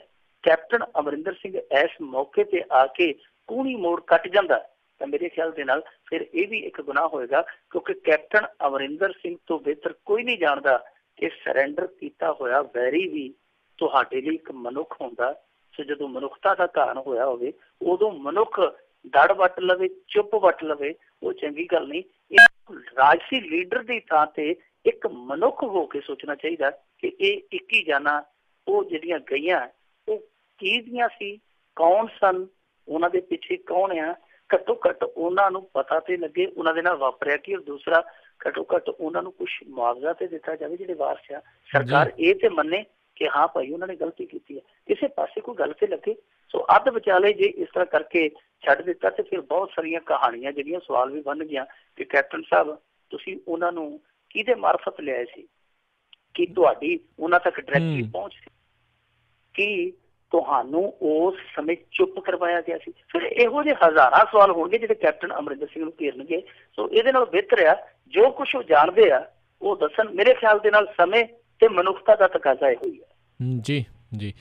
ਕੈਪਟਨ ਅਮਰਿੰਦਰ ਸਿੰਘ ਇਸ ਮੌਕੇ ਤੇ ਆ ਕੇ ਕੂਹਣੀ ਮੋੜ ਕੱਟ ਜਾਂਦਾ ਤਾਂ ਮੇਰੇ ਖਿਆਲ ਦੇ ਨਾਲ ਫਿਰ ਇਹ ਵੀ ਇੱਕ ਗੁਨਾਹ ਹੋਏਗਾ, ਕਿਉਂਕਿ ਕੈਪਟਨ ਅਮਰਿੰਦਰ ਸਿੰਘ ਤੋਂ ਬਿਹਤਰ ਕੋਈ ਨਹੀਂ ਜਾਣਦਾ ਕਿ ਸਰੈਂਡਰ ਕੀਤਾ ਹੋਇਆ ਵੈਰੀ ਵੀ ਤੁਹਾਡੇ ਲਈ ਇੱਕ ਮਨੁੱਖ ਹੁੰਦਾ। ਸੋ ਜਦੋਂ ਮਨੁੱਖਤਾ ਦਾ ਘਾਣ ਹੋਇਆ ਹੋਵੇ ਉਦੋਂ ਮਨੁੱਖ ਦੜ ਵੱਟ ਲਵੇ, ਚੁੱਪ ਵੱਟ ਲਵੇ, ਉਹ ਚੰਗੀ ਗੱਲ ਨਹੀਂ। ਇਹ ਰਾਜਸੀ ਲੀਡਰ ਦੀ ਥਾਂ ਤੇ ਇੱਕ ਮਨੁੱਖ ਹੋ ਕੇ ਸੋਚਣਾ ਚਾਹੀਦਾ ਕਿ ਇਹ 21 ਜਾਨਾਂ ਉਹ ਜਿਹੜੀਆਂ ਗਈਆਂ ਉਹ ਕੀ ਦੀਆਂ ਸੀ, ਕੌਣ ਸਨ, ਉਹਨਾਂ ਦੇ ਪਿੱਛੇ ਕੌਣ ਆ। ਘੱਟੋ ਘੱਟ ਉਹਨਾਂ ਨੂੰ ਪਤਾ ਤੇ ਲੱਗੇ ਉਹਨਾਂ ਦੇ ਨਾਲ ਵਾਪਰਿਆ ਕੀ, ਔਰ ਦੂਸਰਾ ਘੱਟੋ ਘੱਟ ਉਹਨਾਂ ਨੂੰ ਕੁਛ ਮੁਆਵਜ਼ਾ ਤੇ ਦਿੱਤਾ ਜਾਵੇ ਜਿਹੜੇ ਵਾਰਸ ਆ। ਸਰਕਾਰ ਇਹ ਤੇ ਮੰਨੇ ਕਿ ਹਾਂ ਭਾਈ ਉਹਨਾਂ ਨੇ ਗਲਤੀ ਕੀਤੀ ਹੈ, ਕਿਸੇ ਪਾਸੇ ਕੋਈ ਗੱਲ ਤੇ ਲੱਗੇ। ਸੋ ਅੱਧ ਵਿਚਾਲੇ ਜੇ ਇਸ ਤਰ੍ਹਾਂ ਕਰਕੇ ਛੱਡ ਦਿੱਤਾ ਤੇ ਫਿਰ ਬਹੁਤ ਸਾਰੀਆਂ ਕਹਾਣੀਆਂ ਜਿਹੜੀਆਂ ਸਵਾਲ ਵੀ ਬਣ ਗਈਆਂ ਕਿ ਕੈਪਟਨ ਸਾਹਿਬ ਤੁਸੀਂ ਉਹਨਾਂ ਨੂੰ ਕਿਹਦੇ ਮਾਰਫਤ ਲਿਆਏ ਸੀ, ਕਿ ਤੁਹਾਡੀ ਉਹਨਾਂ ਤੱਕ ਡਾਇਰੈਕਟਲੀ ਪਹੁੰਚ ਸੀ, ਕਿ ਤੁਹਾਨੂੰ ਉਸ ਸਮੇਂ ਚੁੱਪ ਕਰਵਾਇਆ ਗਿਆ ਸੀ। ਫਿਰ ਇਹੋ ਜਿਹੇ ਹਜ਼ਾਰਾਂ ਸਵਾਲ ਹੋਣਗੇ ਜਿਹੜੇ ਕੈਪਟਨ ਅਮਰਿੰਦਰ ਸਿੰਘ ਨੂੰ ਘੇਰਨਗੇ। ਸੋ ਇਹਦੇ ਨਾਲ ਬਿਹਤਰ ਆ ਜੋ ਕੁਛ ਉਹ ਜਾਣਦੇ ਆ ਉਹ ਦੱਸਣ। ਮੇਰੇ ਖਿਆਲ ਦੇ ਨਾਲ ਸਮੇਂ ਤੇ ਮਨੁੱਖਤਾ ਦਾ ਤਕਾਜ਼ਾ ਇਹੋ ਹੀ ਹੈ। ਜੀ ਜੀ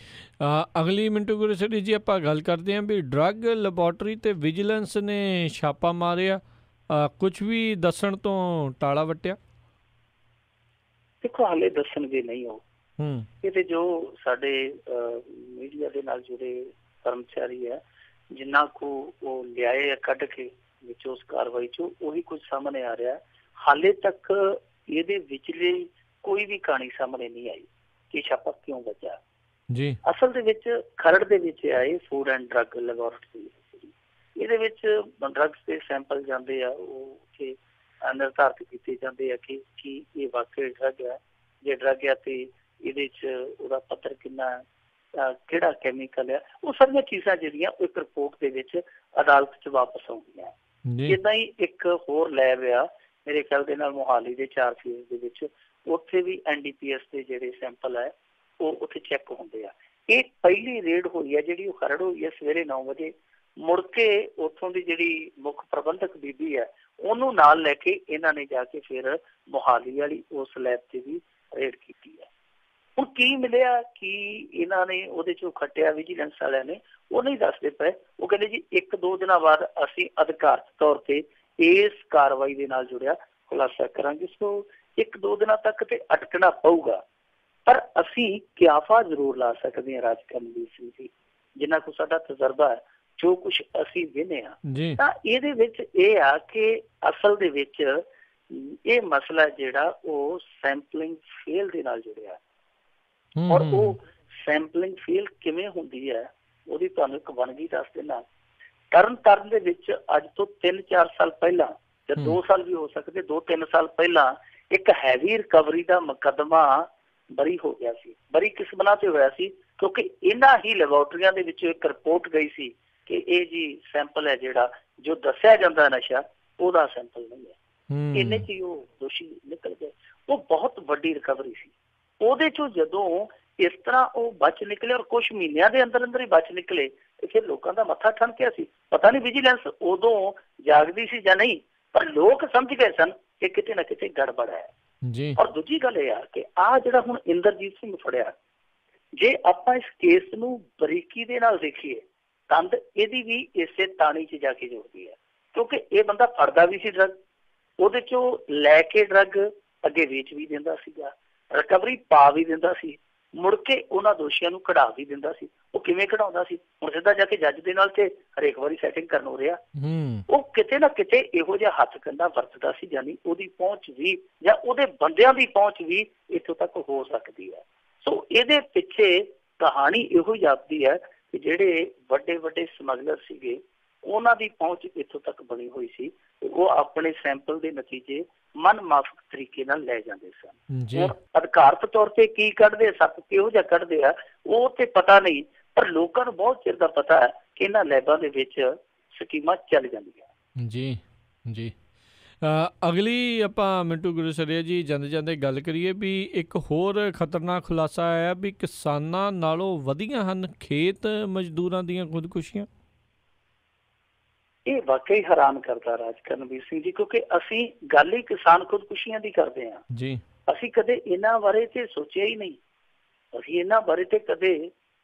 ਅਗਲੀ ਮਿੰਟੂ ਗੁਰਸਰੀ ਜੀ ਆਪਾਂ ਗੱਲ ਕਰਦੇ ਹਾਂ ਵੀ ਡਰੱਗ ਲੈਬੋਰਟਰੀ ਤੇ ਵਿਜੀਲੈਂਸ ਨੇ ਛਾਪਾ ਮਾਰਿਆ, ਕੁਛ ਵੀ ਦੱਸਣ ਤੋਂ ਟਾਲਾ ਵੱਟਿਆ। ਦੇਖੋ ਹਾਲੇ ਦੱਸਣਗੇ ਨਹੀਂ ਉਹ, ਇਹਦੇ ਜੋ ਸਾਡੇ ਮੀਡੀਆ ਦੇ ਨਾਲ ਜੁੜੇ ਕਰਮਚਾਰੀ ਹੈ ਜਿੰਨਾ ਕੁ ਉਹ ਲਿਆਏ ਆ ਕੱਢ ਕੇ ਵਿੱਚ ਉਸ ਕਾਰਵਾਈ ਚੋਂ ਉਹੀ ਕੁਝ ਸਾਹਮਣੇ ਆ ਰਿਹਾ। ਹਾਲੇ ਤੱਕ ਇਹਦੇ ਵਿਚਲੇ ਕੋਈ ਵੀ ਕਹਾਣੀ ਸਾਹਮਣੇ ਨਹੀਂ ਆਈ ਕਿ ਛਾਪਾ ਕਿਉਂ ਵੱਜਾ। ਜੀ ਅਸਲ ਦੇ ਵਿੱਚ ਖਰੜ ਦੇ ਵਿੱਚ ਆਏ ਫੂਡ ਐਂਡ ਡਰੱਗ ਲੈਬੋਰਟਰੀ, ਇਹਦੇ ਵਿੱਚ ਡਰੱਗਸ ਦੇ ਸੈਂਪਲ ਜਾਂਦੇ ਆ, ਉਹ ਉੱਥੇ ਨਿਰਧਾਰਿਤ ਕੀਤੇ ਜਾਂਦੇ ਆ ਕਿ ਕੀ ਇਹ ਵਾਕਈ ਡਰੱਗ ਹੈ। ਜੇ ਡਰੱਗ ਆ ਤੇ ਇਹਦੇ 'ਚ ਉਹਦਾ ਪੱਧਰ ਕਿੰਨਾ, ਕਿਹੜਾ ਕੈਮੀਕਲ ਆ, ਉਹ ਸਾਰੀਆਂ ਚੀਜ਼ਾਂ ਜਿਹੜੀਆਂ ਉਹ ਇੱਕ ਰਿਪੋਰਟ ਦੇ ਵਿੱਚ ਅਦਾਲਤ 'ਚ ਵਾਪਸ ਆਉਂਦੀਆਂ। ਏਦਾਂ ਹੀ ਇੱਕ ਹੋਰ ਲੈਬ ਆ ਮੇਰੇ ਖਿਆਲ ਦੇ ਨਾਲ ਮੋਹਾਲੀ ਦੇ 4 ਫੇਜ਼ ਦੇ ਵਿੱਚ, ਉੱਥੇ ਵੀ NDPS ਦੇ ਜਿਹੜੇ ਸੈਂਪਲ ਹੈ ਉਹ ਉੱਥੇ ਚੈੱਕ ਹੁੰਦੇ ਆ। ਇਹ ਪਹਿਲੀ ਰੇਡ ਹੋਈ ਹੈ ਜਿਹੜੀ ਉਹ ਖਰੜ ਹੋਈ ਹੈ ਸਵੇਰੇ 9 ਵਜੇ। ਮੁੜ ਕੇ ਉੱਥੋਂ ਦੀ ਜਿਹੜੀ ਮੁੱਖ ਪ੍ਰਬੰਧਕ ਬੀਬੀ ਹੈ ਉਹਨੂੰ ਨਾਲ ਲੈ ਕੇ ਇਹਨਾਂ ਨੇ ਜਾ ਕੇ ਫਿਰ ਮੋਹਾਲੀ ਵਾਲੀ ਉਸ ਲੈਬ ਤੇ ਵੀ ਰੇਡ ਕੀਤੀ ਹੈ। ਹੁਣ ਕੀ ਮਿਲਿਆ, ਕੀ ਇਹਨਾਂ ਨੇ ਉਹਦੇ ਚੋਂ ਖੱਟਿਆ ਵਿਜੀਲੈਂਸ ਵਾਲਿਆਂ ਨੇ, ਉਹ ਨਹੀਂ ਦੱਸਦੇ ਪਏ। ਉਹ ਕਹਿੰਦੇ ਜੀ 1-2 ਦਿਨਾਂ ਬਾਅਦ ਅਸੀਂ ਅਧਿਕਾਰਤ ਤੌਰ ਤੇ ਇਸ ਕਾਰਵਾਈ ਦੇ ਨਾਲ ਜੁੜਿਆ ਖੁਲਾਸਾ ਕਰਾਂਗੇ। ਸੋ 1-2 ਦਿਨਾਂ ਤੱਕ ਤੇ ਅਟਕਣਾ ਪਊਗਾ, ਪਰ ਅਸੀਂ ਕਿਆਫਾ ਜ਼ਰੂਰ ਲਾ ਸਕਦੇ ਹਾਂ ਰਾਜ ਕਰਨਵੀਰ ਸਿੰਘ ਜੀ, ਜਿੰਨਾ ਕੁ ਸਾਡਾ ਤਜਰਬਾ ਹੈ, ਜੋ ਕੁਛ ਅਸੀਂ ਵਿੰਨੇ ਆ। ਤਾਂ ਇਹਦੇ ਵਿੱਚ ਇਹ ਆ ਕਿ ਅਸਲ ਦੇ ਵਿੱਚ ਇਹ ਮਸਲਾ ਜਿਹੜਾ ਉਹ ਸੈਂਪਲਿੰਗ ਫੇਲ ਦੇ ਨਾਲ ਜੁੜਿਆ, ਔਰ ਉਹ ਸੈਂਪਲਿੰਗ ਫੇਲ ਕਿਵੇਂ ਹੁੰਦੀ ਹੈ ਉਹਦੀ ਤੁਹਾਨੂੰ ਇੱਕ ਵੰਨਗੀ ਦੱਸ ਦਿੰਦਾ। ਤਰਨ ਦੇ ਵਿੱਚ ਅੱਜ ਤੋਂ 3-4 ਸਾਲ ਪਹਿਲਾਂ ਜਾਂ 2 ਸਾਲ ਵੀ ਹੋ ਸਕਦੇ, 2-3 ਸਾਲ ਪਹਿਲਾਂ ਇੱਕ ਹੈਵੀ ਰਿਕਵਰੀ ਦਾ ਮੁਕੱਦਮਾ ਬਰੀ ਹੋ ਗਿਆ ਸੀ। ਬਰੀ ਕਿਸ ਬਣਾ ਤੇ ਹੋਇਆ ਸੀ ਕਿਉਂਕਿ ਇਹਨਾਂ ਹੀ ਲੈਬੋਰਟਰੀਆਂ ਦੇ ਵਿੱਚੋਂ ਇੱਕ ਰਿਪੋਰਟ ਗਈ ਸੀ ਕਿ ਇਹ ਜੀ ਸੈਂਪਲ ਹੈ ਜਿਹੜਾ ਜੋ ਦੱਸਿਆ ਜਾਂਦਾ ਨਸ਼ਾ ਉਹਦਾ ਸੈਂਪਲ ਨਹੀਂ ਹੈ। ਇੰਨੇ ਚ ਹੀ ਉਹ ਦੋਸ਼ੀ ਨਿਕਲ ਗਏ। ਉਹ ਬਹੁਤ ਵੱਡੀ ਰਿਕਵਰੀ ਸੀ। ਉਹਦੇ ਚੋਂ ਜਦੋਂ ਇਸ ਤਰ੍ਹਾਂ ਉਹ ਬਚ ਨਿਕਲੇ ਔਰ ਕੁਛ ਮਹੀਨਿਆਂ ਦੇ ਅੰਦਰ ਅੰਦਰ ਹੀ ਬਚ ਨਿਕਲੇ ਤੇ ਫਿਰ ਲੋਕਾਂ ਦਾ ਮੱਥਾ ਠਣਕਿਆ ਸੀ। ਪਤਾ ਨਹੀਂ ਵਿਜੀਲੈਂਸ ਉਦੋਂ ਜਾਗਦੀ ਸੀ ਜਾਂ ਨਹੀਂ, ਪਰ ਲੋਕ ਸਮਝ ਗਏ ਸਨ ਕਿ ਕਿਤੇ ਨਾ ਕਿਤੇ ਗੜਬੜ ਹੈ ਜੀ। ਔਰ ਦੂਜੀ ਗੱਲ ਇਹ ਆ ਕਿ ਆਹ ਜਿਹੜਾ ਹੁਣ ਇੰਦਰਜੀਤ ਸਿੰਘ ਫੜਿਆ, ਜੇ ਆਪਾਂ ਇਸ ਕੇਸ ਨੂੰ ਬਰੀਕੀ ਦੇ ਨਾਲ ਦੇਖੀਏ ਤੰਦ ਇਹਦੀ ਵੀ ਇਸੇ ਤਾਣੀ 'ਚ ਜਾ ਕੇ ਜੁੜਦੀ ਹੈ, ਕਿਉਂਕਿ ਇਹ ਬੰਦਾ ਫੜਦਾ ਵੀ ਸੀ ਡਰੱਗ, ਉਹਦੇ ਚੋਂ ਲੈ ਕੇ ਡਰੱਗ ਅੱਗੇ ਵੇਚ ਵੀ ਦਿੰਦਾ ਸੀਗਾ, ਰਿਕਵਰੀ ਪਾ ਵੀ ਦਿੰਦਾ ਸੀ, ਮੁੜ ਕੇ ਉਹਨਾਂ ਦੋਸ਼ੀਆਂ ਨੂੰ ਕਢਾ ਵੀ ਦਿੰਦਾ ਸੀ। ਉਹ ਕਿਵੇਂ ਕਢਾਉਂਦਾ ਸੀ? ਹੁਣ ਸਿੱਧਾ ਜਾ ਕੇ ਜੱਜ ਦੇ ਨਾਲ ਤੇ ਹਰੇਕ ਵਾਰੀ ਸੈਟਿੰਗ ਕਰਨ ਹੋ ਰਿਹਾ। ਉਹ ਕਿਤੇ ਨਾ ਕਿਤੇ ਇਹੋ ਜਿਹਾ ਹੱਥ ਕੰਡਾ ਵਰਤਦਾ ਸੀ, ਯਾਨੀ ਉਹਦੀ ਪਹੁੰਚ ਵੀ ਜਾਂ ਉਹਦੇ ਬੰਦਿਆਂ ਦੀ ਪਹੁੰਚ ਵੀ ਇੱਥੋਂ ਤੱਕ ਹੋ ਸਕਦੀ ਹੈ। ਸੋ ਇਹਦੇ ਪਿੱਛੇ ਕਹਾਣੀ ਇਹੋ ਹੀ ਜਾਪਦੀ ਹੈ ਕਿ ਜਿਹੜੇ ਵੱਡੇ ਵੱਡੇ ਸਮਗਲਰ ਸੀਗੇ ਉਹਨਾਂ ਦੀ ਪਹੁੰਚ ਇੱਥੋਂ ਤੱਕ ਬਣੀ ਹੋਈ ਸੀ। ਉਹ ਆਪਣੇ ਸੈਂਪਲ ਦੇ ਨਤੀਜੇ ਮਨ ਮਾਫਕ ਤਰੀਕੇ ਨਾਲ ਲੈ ਜਾਂਦੇ ਸਨ। ਹੁਣ ਅਧਿਕਾਰਤ ਤੌਰ ਤੇ ਕੀ ਕੱਢਦੇ, ਸੱਪ ਕਿਹੋ ਜਿਹਾ ਕੱਢਦੇ ਆ ਉਹ ਤੇ ਪਤਾ ਨਹੀਂ, ਪਰ ਲੋਕਾਂ ਨੂੰ ਬਹੁਤ ਚਿਰ ਦਾ ਪਤਾ ਹੈ ਕਿ ਇਹਨਾਂ ਲੈਬਾਂ ਦੇ ਵਿੱਚ ਸਕੀਮਾਂ ਚੱਲ ਜਾਂਦੀਆਂ। ਜੀ ਜੀ ਅਗਲੀ ਆਪਾਂ ਮਿੰਟੂ ਗੁਰਸਰੀਆ ਜੀ ਜਾਂਦੇ ਜਾਂਦੇ ਗੱਲ ਕਰੀਏ ਵੀ ਇੱਕ ਹੋਰ ਖਤਰਨਾਕ ਖੁਲਾਸਾ ਆਇਆ ਵੀ ਕਿਸਾਨਾਂ ਨਾਲੋਂ ਵਧੀਆਂ ਹਨ ਖੇਤ ਮਜ਼ਦੂਰਾਂ ਦੀਆਂ ਖੁਦਕੁਸ਼ੀਆਂ। ਇਹ ਵਾਕਈ ਹੈਰਾਨ ਕਰਦਾ ਰਾਜ ਕਰਨਵੀਰ ਸਿੰਘ ਜੀ, ਕਿਉਂਕਿ ਅਸੀਂ ਗੱਲ ਹੀ ਕਿਸਾਨ ਖੁਦਕੁਸ਼ੀਆਂ ਦੀ ਕਰਦੇ ਹਾਂ ਜੀ। ਅਸੀਂ ਕਦੇ ਇਹਨਾਂ ਬਾਰੇ ਤੇ ਸੋਚਿਆ ਹੀ ਨਹੀਂ, ਅਸੀਂ ਇਹਨਾਂ ਬਾਰੇ ਤੇ ਕਦੇ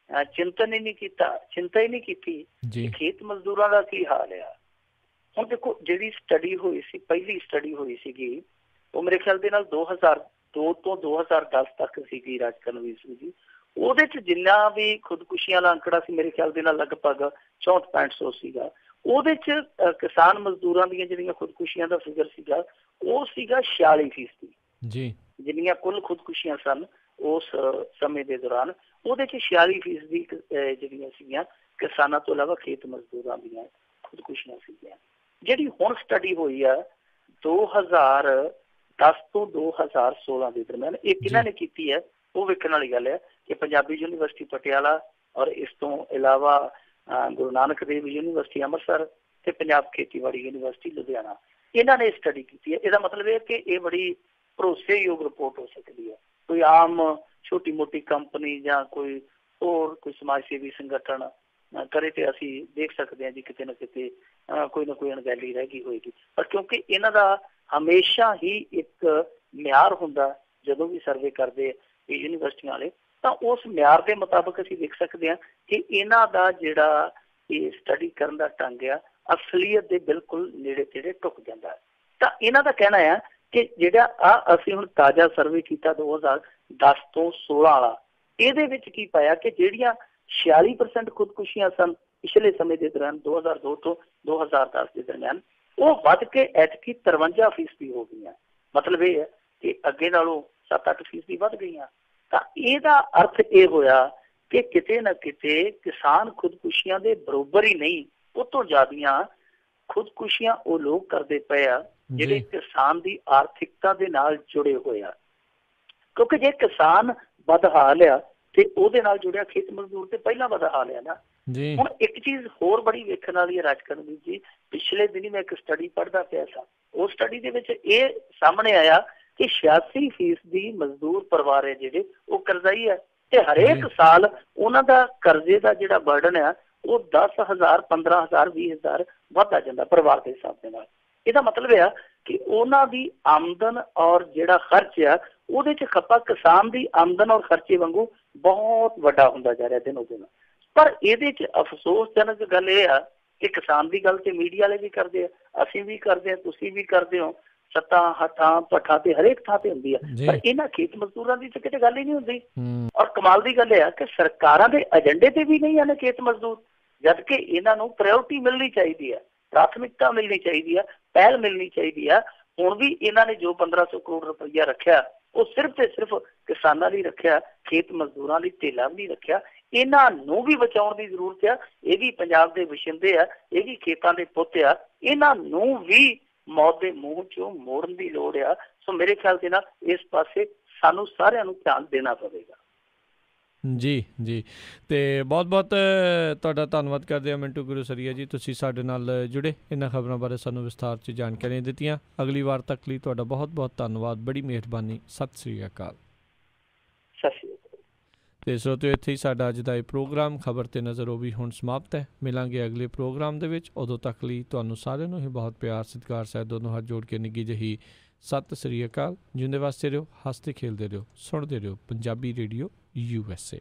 ਚਿੰਤਾ ਹੀ ਨਹੀਂ ਕੀਤੀ ਖੇਤ ਮਜ਼ਦੂਰਾਂ ਦਾ ਕੀ ਹਾਲ ਆ। ਹੁਣ ਦੇਖੋ, ਜਿਹੜੀ ਸਟੱਡੀ ਹੋਈ ਸੀ, ਪਹਿਲੀ ਸਟੱਡੀ ਹੋਈ ਸੀਗੀ, ਉਹ ਮੇਰੇ ਖਿਆਲ ਦੇ ਨਾਲ 2002 ਤੋਂ 2010 ਤੱਕ ਸੀਗੀ ਰਾਜ ਕਰਨਵੀਰ ਸਿੰਘ ਜੀ। ਉਹਦੇ ਚ ਜਿੰਨਾ ਵੀ ਖੁਦਕੁਸ਼ੀਆਂ ਦਾ ਅੰਕੜਾ ਸੀ ਮੇਰੇ ਖਿਆਲ ਦੇ ਨਾਲ ਲਗਭਗ 64-6500 ਸੀਗਾ। ਉਹਦੇ ਚ ਕਿਸਾਨ ਮਜ਼ਦੂਰਾਂ ਦੀਆਂ ਜਿਹੜੀਆਂ ਖੁਦਕੁਸ਼ੀਆਂ ਦਾ ਫਿਗਰ ਸੀਗਾ ਉਹ ਸੀਗਾ 46% ਜੀ। ਜਿੰਨੀਆਂ ਕੁੱਲ ਖੁਦਕੁਸ਼ੀਆਂ ਸਨ ਉਸ ਸਮੇਂ ਦੇ ਦੌਰਾਨ, ਉਹਦੇ ਚ 46% ਜਿਹੜੀਆਂ ਸੀਗੀਆਂ ਕਿਸਾਨਾਂ ਤੋਂ ਇਲਾਵਾ ਖੇਤ ਮਜ਼ਦੂਰਾਂ ਦੀਆਂ ਖੁਦਕੁਸ਼ੀਆਂ ਸੀਗੀਆਂ। ਜਿਹੜੀ ਹੁਣ ਸਟੱਡੀ ਹੋਈ ਆ 2010 ਤੋਂ 2016 ਦੇ ਦਰਮਿਆਨ, ਇਹ ਕਿਹਨਾਂ ਨੇ ਕੀਤੀ ਹੈ ਉਹ ਵੇਖਣ ਵਾਲੀ ਗੱਲ ਹੈ ਕਿ ਪੰਜਾਬੀ ਯੂਨੀਵਰਸਿਟੀ ਪਟਿਆਲਾ ਔਰ ਇਸ ਤੋਂ ਇਲਾਵਾ ਗੁਰੂ ਨਾਨਕ ਦੇਵ ਯੂਨੀਵਰਸਿਟੀ ਅੰਮ੍ਰਿਤਸਰ ਤੇ ਪੰਜਾਬ ਖੇਤੀਬਾੜੀ ਯੂਨੀਵਰਸਿਟੀ ਲੁਧਿਆਣਾ, ਇਹਨਾਂ ਨੇ ਸਟੱਡੀ ਕੀਤੀ ਹੈ। ਇਹਦਾ ਮਤਲਬ ਇਹ ਕਿ ਇਹ ਬੜੀ ਭਰੋਸੇਯੋਗ ਰਿਪੋਰਟ ਹੋ ਸਕਦੀ ਹੈ। ਕੋਈ ਆਮ ਛੋਟੀ ਮੋਟੀ ਕੰਪਨੀ ਜਾਂ ਕੋਈ ਹੋਰ ਕੋਈ ਸਮਾਜ ਸੇਵੀ ਸੰਗਠਨ ਕਰੇ ਤੇ ਅਸੀਂ ਦੇਖ ਸਕਦੇ ਹਾਂ ਜੀ ਕਿਤੇ ਨਾ ਕਿਤੇ ਕੋਈ ਨਾ ਕੋਈ ਅਣਗਹਿਲੀ ਰਹਿ ਗਈ ਹੋਏਗੀ। ਪਰ ਕਿਉਂਕਿ ਇਹਨਾਂ ਦਾ ਹਮੇਸ਼ਾ ਹੀ ਇੱਕ ਮਿਆਰ ਹੁੰਦਾ, ਜਦੋਂ ਵੀ ਸਰਵੇ ਕਰਦੇ ਇਹ ਯੂਨੀਵਰਸਿਟੀਆਂ ਵਾਲੇ, ਤਾਂ ਉਸ ਮਿਆਰ ਦੇ ਮੁਤਾਬਕ ਅਸੀਂ ਦੇਖ ਸਕਦੇ ਹਾਂ ਕਿ ਇਹਨਾਂ ਦਾ ਜਿਹੜਾ ਇਹ ਸਟੱਡੀ ਕਰਨ ਦਾ ਢੰਗ ਆ ਅਸਲੀਅਤ ਦੇ ਬਿਲਕੁਲ ਨੇੜੇ ਤੇੜੇ ਢੁੱਕ ਜਾਂਦਾ ਹੈ। ਤਾਂ ਇਹਨਾਂ ਦਾ ਕਹਿਣਾ ਆ ਕਿ ਜਿਹੜਾ ਅਸੀਂ ਹੁਣ ਤਾਜ਼ਾ ਸਰਵੇ ਕੀਤਾ 2010 ਤੋਂ 16 ਵਾਲਾ, ਇਹਦੇ ਵਿੱਚ ਕੀ ਪਾਇਆ ਕਿ ਜਿਹੜੀਆਂ 46% ਖੁਦਕੁਸ਼ੀਆਂ ਸਨ ਪਿਛਲੇ ਸਮੇਂ ਦੇ ਦੌਰਾਨ 2002 ਤੋਂ 2010 ਦੇ ਦਰਮਿਆਨ, ਉਹ ਵੱਧ ਕੇ ਐਤਕੀ 53% ਹੋ ਗਈਆਂ। ਮਤਲਬ ਇਹ ਹੈ ਕਿ ਅੱਗੇ ਨਾਲੋਂ 7-8% ਵੱਧ ਗਈਆਂ। ਤਾਂ ਇਹਦਾ ਅਰਥ ਇਹ ਹੋਇਆ ਕਿ ਕਿਤੇ ਨਾ ਕਿਤੇ ਕਿਸਾਨ ਖੁਦਕੁਸ਼ੀਆਂ ਦੇ ਬਰੋਬਰ ਹੀ ਨਹੀਂ, ਉਹ ਤੋਂ ਜ਼ਿਆਦੀਆਂ ਖੁਦਕੁਸ਼ੀਆਂ ਉਹ ਲੋਕ ਕਰਦੇ ਪਏ ਆ ਜਿਹੜੇ ਕਿਸਾਨ ਦੀ ਆਰਥਿਕਤਾ ਦੇ ਨਾਲ ਜੁੜੇ ਹੋਏ ਆ। ਕਿਉਂਕਿ ਜੇ ਕਿਸਾਨ ਬਦਹਾਲ ਆ ਤੇ ਉਹਦੇ ਨਾਲ ਜੁੜਿਆ ਖੇਤ ਮਜ਼ਦੂਰ ਤੇ ਪਹਿਲਾਂ ਬਦਹਾਲ ਆ ਨਾ। ਹੁਣ ਇੱਕ ਚੀਜ਼ ਹੋਰ ਬੜੀ ਵੇਖਣ ਵਾਲੀ ਹੈ ਰਾਜ ਕਰਨਵੀਰ ਜੀ, ਪਿਛਲੇ ਦਿਨੀ ਮੈਂ ਇੱਕ ਸਟੱਡੀ ਪੜ੍ਹਦਾ ਪਿਆ ਸਾਂ, ਉਸ ਸਟੱਡੀ ਦੇ ਵਿੱਚ ਇਹ ਸਾਹਮਣੇ ਆਇਆ ਕਿ 86% ਮਜ਼ਦੂਰ ਪਰਿਵਾਰ ਹੈ ਜਿਹੜੇ ਉਹ ਕਰਜ਼ਾਈ ਹੈ ਤੇ ਹਰੇਕ ਸਾਲ ਉਹਨਾਂ ਦਾ ਕਰਜ਼ੇ ਦਾ ਜਿਹੜਾ ਬਰਡਨ ਆ ਉਹ 10,000, 15,000, 20,000 ਵੱਧਦਾ ਜਾਂਦਾ ਪਰਿਵਾਰ ਦੇ ਹਿਸਾਬ ਦੇ ਨਾਲ। ਇਹਦਾ ਮਤਲਬ ਇਹ ਆ ਕਿ ਉਹਨਾਂ ਦੀ ਆਮਦਨ ਔਰ ਜਿਹੜਾ ਖਰਚ ਆ ਉਹਦੇ ਚ ਖੱਪਾ ਕਿਸਾਨ ਦੀ ਆਮਦਨ ਔਰ ਖਰਚੇ ਵਾਂਗੂ ਬਹੁਤ ਵੱਡਾ ਹੁੰਦਾ ਜਾ ਰਿਹਾ ਦਿਨੋਂ ਦਿਨ। ਪਰ ਇਹਦੇ ਚ ਅਫਸੋਸਜਨਕ ਗੱਲ ਇਹ ਆ ਕਿ ਕਿਸਾਨ ਦੀ ਗੱਲ ਤੇ ਮੀਡੀਆ ਵਾਲੇ ਵੀ ਕਰਦੇ ਆ, ਅਸੀਂ ਵੀ ਕਰਦੇ ਹਾਂ, ਤੁਸੀਂ ਵੀ ਕਰਦੇ ਹੋ, ਸੱਤਾਂ ਹੱਥਾਂ ਭੱਠਾਂ ਤੇ ਹਰੇਕ ਥਾਂ ਤੇ ਹੁੰਦੀ ਆ, ਪਰ ਇਹਨਾਂ ਖੇਤ ਮਜ਼ਦੂਰਾਂ ਦੀ ਤਾਂ ਕਿਤੇ ਗੱਲ ਹੀ ਨਹੀਂ ਹੁੰਦੀ। ਔਰ ਕਮਾਲ ਦੀ ਗੱਲ ਇਹ ਆ ਕਿ ਸਰਕਾਰਾਂ ਦੇ ਏਜੰਡੇ ਤੇ ਵੀ ਨਹੀਂ ਆਨੇ ਖੇਤ ਮਜ਼ਦੂਰ, ਜਦ ਕਿ ਇਹਨਾਂ ਨੂੰ ਪ੍ਰਾਇਓਰਟੀ ਮਿਲਣੀ ਚਾਹੀਦੀ ਆ, ਪ੍ਰਾਥਮਿਕਤਾ ਮਿਲਣੀ ਚਾਹੀਦੀ ਆ, ਪਹਿਲ ਮਿਲਣੀ ਚਾਹੀਦੀ ਆ। ਹੁਣ ਵੀ ਇਹਨਾਂ ਨੇ ਜੋ 1500 ਕਰੋੜ ਰੁਪਈਆ ਰੱਖਿਆ ਉਹ ਸਿਰਫ ਤੇ ਸਿਰਫ ਕਿਸਾਨਾਂ ਲਈ ਰੱਖਿਆ, ਖੇਤ ਮਜ਼ਦੂਰਾਂ ਲਈ ਧੇਲਾ ਵੀ ਨਹੀਂ ਰੱਖਿਆ। ਇਹਨਾਂ ਨੂੰ ਵੀ ਬਚਾਉਣ ਦੀ ਜ਼ਰੂਰਤ ਆ, ਇਹ ਵੀ ਪੰਜਾਬ ਦੇ ਵਸਿੰਦੇ ਆ, ਇਹ ਵੀ ਖੇਤਾਂ ਦੇ ਪੁੱਤ ਆ, ਇਹਨਾਂ ਨੂੰ ਵੀ ਮੌਤ ਦੇ ਮੂੰਹ ਚੋਂ ਮੋੜਨ ਦੀ ਲੋੜ ਆ। ਸੋ ਮੇਰੇ ਖਿਆਲ ਦੇ ਨਾਲ ਇਸ ਪਾਸੇ ਸਾਨੂੰ ਸਾਰਿਆਂ ਨੂੰ ਧਿਆਨ ਦੇਣਾ ਪਵੇਗਾ। ਜੀ ਜੀ, ਤੇ ਬਹੁਤ ਬਹੁਤ ਤੁਹਾਡਾ ਧੰਨਵਾਦ ਕਰਦੇ ਹਾਂ ਮਿੰਟੂ ਗੁਰੂਸਰੀਆ ਜੀ, ਤੁਸੀਂ ਸਾਡੇ ਨਾਲ ਜੁੜੇ, ਇਹਨਾਂ ਖਬਰਾਂ ਬਾਰੇ ਸਾਨੂੰ ਵਿਸਥਾਰ 'ਚ ਜਾਣਕਾਰੀਆਂ ਦਿੱਤੀਆਂ। ਅਗਲੀ ਵਾਰ ਤੱਕ ਲਈ ਤੁਹਾਡਾ ਬਹੁਤ ਬਹੁਤ ਧੰਨਵਾਦ, ਬੜੀ ਮਿਹਰਬਾਨੀ। ਸਤਿ ਸ੍ਰੀ ਅਕਾਲ। ਸਤਿ ਸ੍ਰੀ ਅਕਾਲ। ਤੇ ਸਰੋਤਿਓ, ਇੱਥੇ ਹੀ ਸਾਡਾ ਅੱਜ ਦਾ ਇਹ ਪ੍ਰੋਗਰਾਮ ਖਬਰ ਤੇ ਨਜ਼ਰ ਉਹ ਵੀ ਹੁਣ ਸਮਾਪਤ ਹੈ। ਮਿਲਾਂਗੇ ਅਗਲੇ ਪ੍ਰੋਗਰਾਮ ਦੇ ਵਿੱਚ, ਉਦੋਂ ਤੱਕ ਲਈ ਤੁਹਾਨੂੰ ਸਾਰਿਆਂ ਨੂੰ ਹੀ ਬਹੁਤ ਪਿਆਰ ਸਤਿਕਾਰ ਸਾਹਿਬ ਦੋਨੋਂ ਹੱਥ ਜੋੜ ਕੇ ਨਿੱਘੀ ਜਿਹੀ ਸਤਿ ਸ੍ਰੀ ਅਕਾਲ। ਜਿਉਂਦੇ ਵਾਸਤੇ ਰਹੋ, ਹੱਸਦੇ ਖੇਲਦੇ ਰਹੋ, ਸੁਣਦੇ ਰਹੋ ਪੰਜਾਬੀ ਰੇਡੀਓ USA।